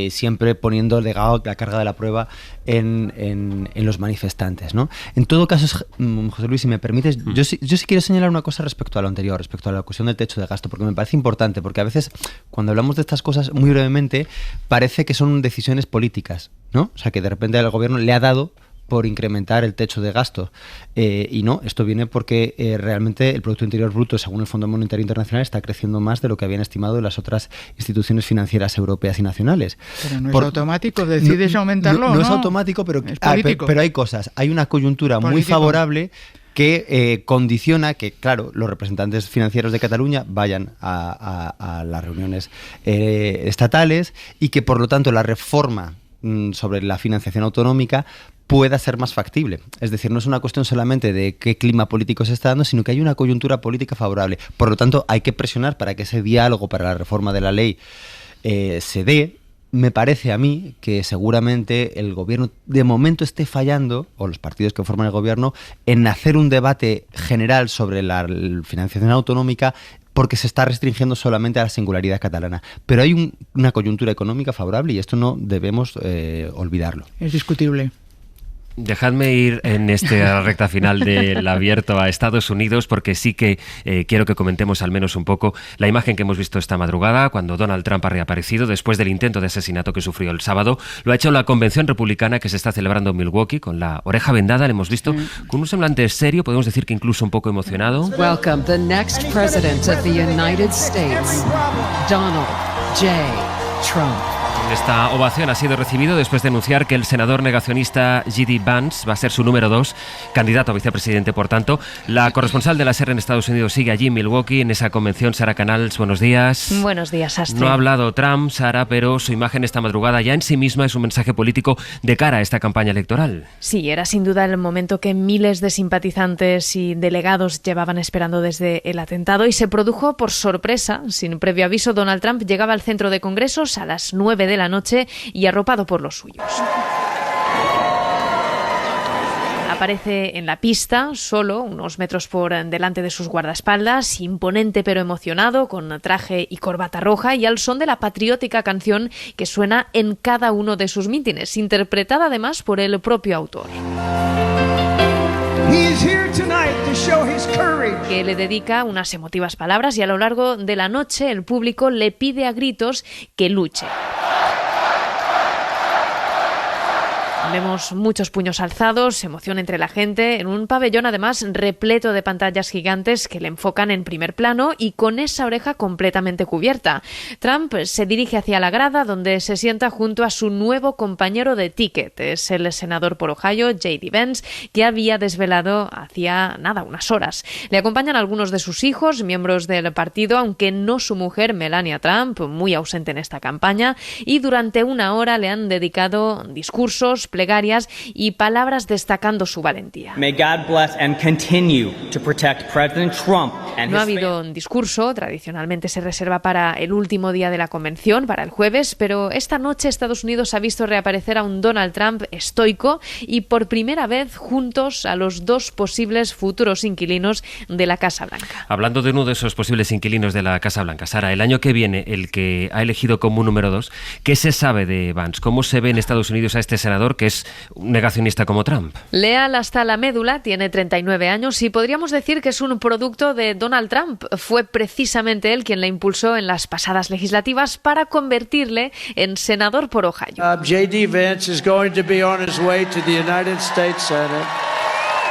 siempre poniendo la carga de la prueba en los manifestantes, ¿no? En todo caso, José Luis, si me permites, yo sí quiero señalar una cosa respecto a lo anterior, respecto a la cuestión del techo de gasto, porque me parece importante, porque a veces cuando hablamos de estas cosas muy brevemente parece que son decisiones políticas, ¿no? O sea, que de repente el gobierno le ha dado por incrementar el techo de gasto. Y no, esto viene porque realmente el Producto Interior Bruto, según el Fondo Monetario Internacional, está creciendo más de lo que habían estimado las otras instituciones financieras europeas y nacionales. Pero no es automático, decides aumentarlo. No es automático, pero hay cosas. Hay una coyuntura muy favorable que condiciona que, claro, los representantes financieros de Cataluña vayan a las reuniones estatales y que, por lo tanto, la reforma sobre la financiación autonómica pueda ser más factible. Es decir, no es una cuestión solamente de qué clima político se está dando, sino que hay una coyuntura política favorable. Por lo tanto, hay que presionar para que ese diálogo para la reforma de la ley se dé. Me parece a mí que seguramente el gobierno de momento esté fallando, o los partidos que forman el gobierno, en hacer un debate general sobre la financiación autonómica, porque se está restringiendo solamente a la singularidad catalana. Pero hay una coyuntura económica favorable y esto no debemos olvidarlo. Es discutible. Dejadme ir en esta recta final del abierto a Estados Unidos, porque sí que quiero que comentemos al menos un poco la imagen que hemos visto esta madrugada cuando Donald Trump ha reaparecido después del intento de asesinato que sufrió el sábado. Lo ha hecho la convención republicana que se está celebrando en Milwaukee, con la oreja vendada. Le hemos visto con un semblante serio, podemos decir que incluso un poco emocionado. Welcome the next president of the United States, Donald J. Trump. Esta ovación ha sido recibido después de anunciar que el senador negacionista J.D. Vance va a ser su número 2, candidato a vicepresidente, por tanto. La corresponsal de la SER en Estados Unidos sigue allí en Milwaukee, en esa convención. Sara Canals, buenos días. Buenos días, Astrid. No ha hablado Trump, Sara, pero su imagen esta madrugada ya en sí misma es un mensaje político de cara a esta campaña electoral. Sí, era sin duda el momento que miles de simpatizantes y delegados llevaban esperando desde el atentado y se produjo por sorpresa, sin previo aviso. Donald Trump llegaba al centro de congresos a las 9 de la noche y arropado por los suyos. Aparece en la pista, solo, unos metros por delante de sus guardaespaldas, imponente pero emocionado, con traje y corbata roja y al son de la patriótica canción que suena en cada uno de sus mítines, interpretada además por el propio autor. Que le dedica unas emotivas palabras y a lo largo de la noche el público le pide a gritos que luche. Vemos muchos puños alzados, emoción entre la gente, en un pabellón además repleto de pantallas gigantes que le enfocan en primer plano y con esa oreja completamente cubierta. Trump se dirige hacia la grada donde se sienta junto a su nuevo compañero de ticket. Es el senador por Ohio, J.D. Vance, que había desvelado hacía unas horas. Le acompañan algunos de sus hijos, miembros del partido, aunque no su mujer, Melania Trump, muy ausente en esta campaña, y durante una hora le han dedicado discursos, plegarias y palabras destacando su valentía. May God bless and continue to protect President Trump and No ha his habido un discurso, tradicionalmente se reserva para el último día de la convención, para el jueves, pero esta noche Estados Unidos ha visto reaparecer a un Donald Trump estoico y por primera vez juntos a los dos posibles futuros inquilinos de la Casa Blanca. Hablando de uno de esos posibles inquilinos de la Casa Blanca, Sara, el año que viene, el que ha elegido como número 2, ¿qué se sabe de Vance? ¿Cómo se ve en Estados Unidos a este senador que es un negacionista como Trump? Leal hasta la médula, tiene 39 años y podríamos decir que es un producto de Donald Trump. Fue precisamente él quien le impulsó en las pasadas legislativas para convertirle en senador por Ohio. J.D. Vance is going to be on his way to the United States Senate.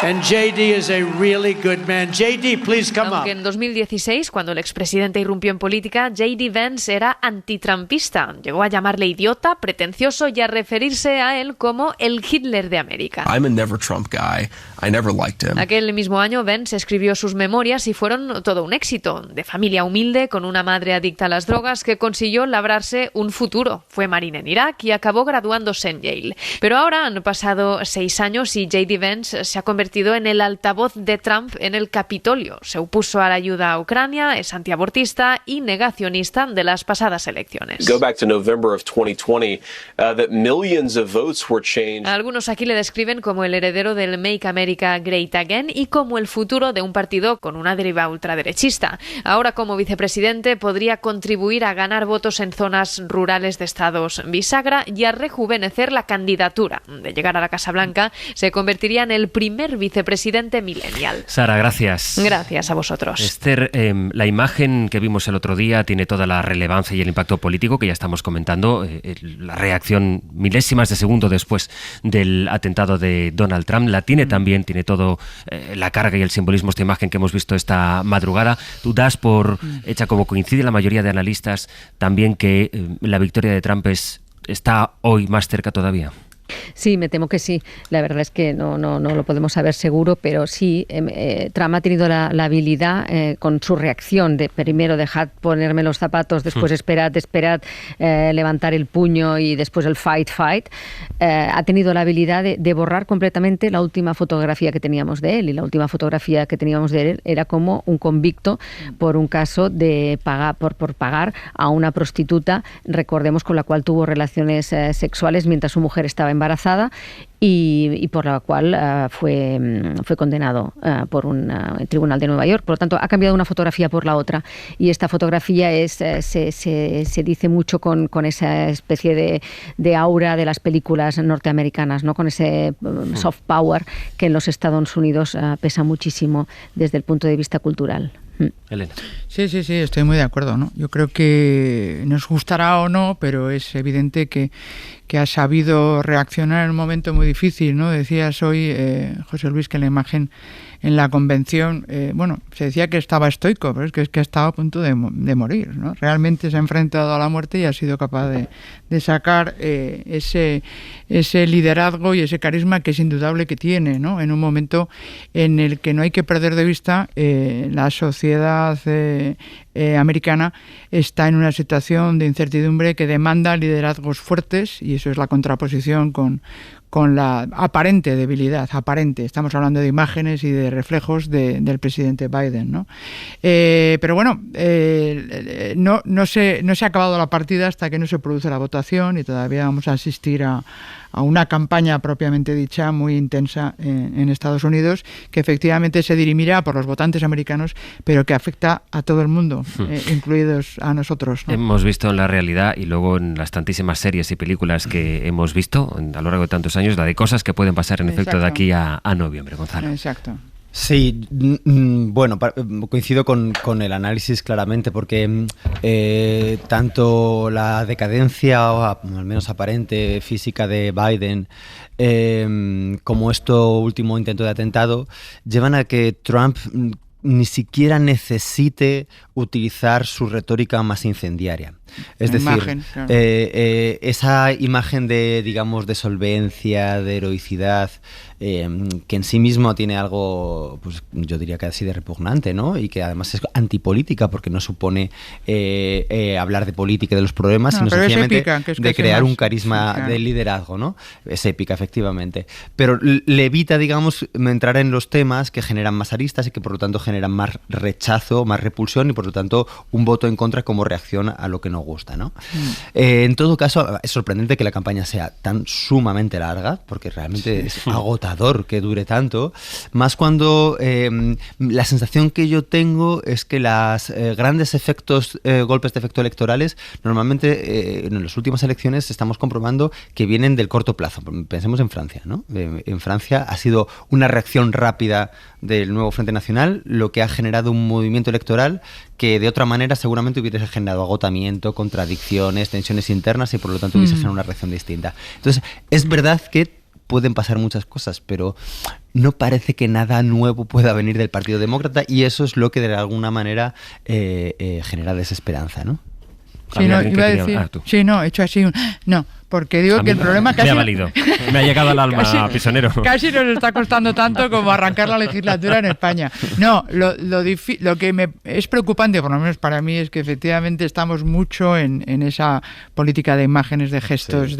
And J.D. is a really good man. J.D., please come Aunque en 2016, cuando el expresidente irrumpió en política, J.D. Vance era antitrumpista. Llegó a llamarle idiota, pretencioso y a referirse a él como el Hitler de América. I'm a never Trump guy. I never liked him. Aquel mismo año, Vance escribió sus memorias y fueron todo un éxito. De familia humilde, con una madre adicta a las drogas, que consiguió labrarse un futuro. Fue marine en Irak y acabó graduándose en Yale. Pero ahora han pasado 6 años y J.D. Vance se ha convertido convertido en el altavoz de Trump en el Capitolio. Se opuso a la ayuda a Ucrania, es antiabortista y negacionista de las pasadas elecciones. Go back to November of 2020, that millions of votes were changed. Algunos aquí le describen como el heredero del Make America Great Again y como el futuro de un partido con una deriva ultraderechista. Ahora, como vicepresidente, podría contribuir a ganar votos en zonas rurales de estados bisagra y a rejuvenecer la candidatura. De llegar a la Casa Blanca, se convertiría en el primer vicepresidente millennial. Sara, gracias. Gracias a vosotros. Esther, la imagen que vimos el otro día tiene toda la relevancia y el impacto político que ya estamos comentando. La reacción milésimas de segundo después del atentado de Donald Trump la tiene también, tiene todo la carga y el simbolismo, esta imagen que hemos visto esta madrugada. Tú das por hecha, como coincide la mayoría de analistas, también que la victoria de Trump está hoy más cerca todavía. Sí, me temo que sí. La verdad es que no lo podemos saber seguro, pero sí, Trump ha tenido la habilidad con su reacción de primero dejad ponerme los zapatos, después esperad, levantar el puño y después el fight. Ha tenido la habilidad de borrar completamente la última fotografía que teníamos de él, y la última fotografía que teníamos de él era como un convicto por un caso de pagar por pagar a una prostituta, recordemos, con la cual tuvo relaciones sexuales mientras su mujer estaba embarazada y por la cual fue condenado por un tribunal de Nueva York. Por lo tanto, ha cambiado una fotografía por la otra, y esta fotografía se dice mucho con esa especie de aura de las películas norteamericanas, ¿no? Con ese soft power que en los Estados Unidos pesa muchísimo desde el punto de vista cultural. Elena. Sí, estoy muy de acuerdo, ¿no? Yo creo que nos gustará o no, pero es evidente que ha sabido reaccionar en un momento muy difícil, ¿no? Decías hoy, José Luis, que la imagen en la convención, se decía que estaba estoico, pero es que ha estado a punto de morir, ¿no? Realmente se ha enfrentado a la muerte y ha sido capaz de sacar ese liderazgo y ese carisma que es indudable que tiene, ¿no? En un momento en el que no hay que perder de vista la sociedad americana está en una situación de incertidumbre que demanda liderazgos fuertes, y eso es la contraposición con la aparente debilidad, estamos hablando de imágenes y de reflejos del presidente Biden, ¿no? Pero bueno, no se ha acabado la partida hasta que no se produce la votación, y todavía vamos a asistir a una campaña propiamente dicha muy intensa en Estados Unidos, que efectivamente se dirimirá por los votantes americanos, pero que afecta a todo el mundo, incluidos a nosotros, ¿no? Hemos visto en la realidad, y luego en las tantísimas series y películas que hemos visto a lo largo de tantos años, la de cosas que pueden pasar en efecto de aquí a noviembre, Gonzalo. Exacto. Sí, coincido con el análisis claramente, porque tanto la decadencia, o al menos aparente, física de Biden, como esto último intento de atentado, llevan a que Trump ni siquiera necesite utilizar su retórica más incendiaria. Es decir, claro. Esa imagen de solvencia, de heroicidad, que en sí mismo tiene algo, pues yo diría que así de repugnante, ¿no? Y que además es antipolítica, porque no supone hablar de política y de los problemas, sino sencillamente de crear un carisma de liderazgo, ¿no? Es épica, efectivamente. Pero le evita, entrar en los temas que generan más aristas y que por lo tanto generan más rechazo, más repulsión, y por lo tanto un voto en contra como reacción a lo que no gusta, ¿no? En todo caso, es sorprendente que la campaña sea tan sumamente larga, porque realmente es agotador que dure tanto, más cuando la sensación que yo tengo es que los grandes golpes de efecto electorales, normalmente en las últimas elecciones estamos comprobando que vienen del corto plazo. Pensemos en Francia, ¿no? En Francia ha sido una reacción rápida del nuevo Frente Nacional lo que ha generado un movimiento electoral que de otra manera seguramente hubiese generado agotamiento, contradicciones, tensiones internas, y por lo tanto hubiese generado una reacción distinta. Entonces, es verdad que pueden pasar muchas cosas, pero no parece que nada nuevo pueda venir del Partido Demócrata, y eso es lo que de alguna manera genera desesperanza, ¿no? Sí, no, iba a decir, hecho así, porque digo que el problema casi... Me ha valido, me ha llegado al alma, Pisonero. Casi nos está costando tanto como arrancar la legislatura en España. No, lo que es preocupante, por lo menos para mí, es que efectivamente estamos mucho en esa política de imágenes, de gestos,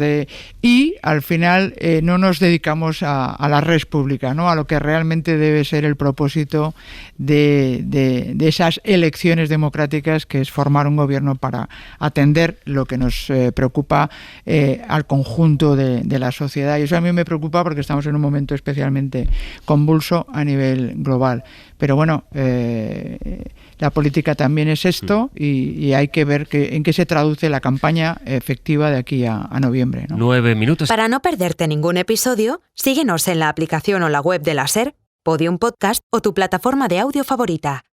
y al final no nos dedicamos a la res pública, ¿no? A lo que realmente debe ser el propósito de esas elecciones democráticas, que es formar un gobierno para atender lo que nos preocupa al conjunto de la sociedad. Y eso a mí me preocupa porque estamos en un momento especialmente convulso a nivel global. Pero bueno, la política también es esto y hay que ver en qué se traduce la campaña efectiva de aquí a noviembre, ¿no? 9 minutos. Para no perderte ningún episodio, síguenos en la aplicación o la web de la SER, Podium Podcast o tu plataforma de audio favorita.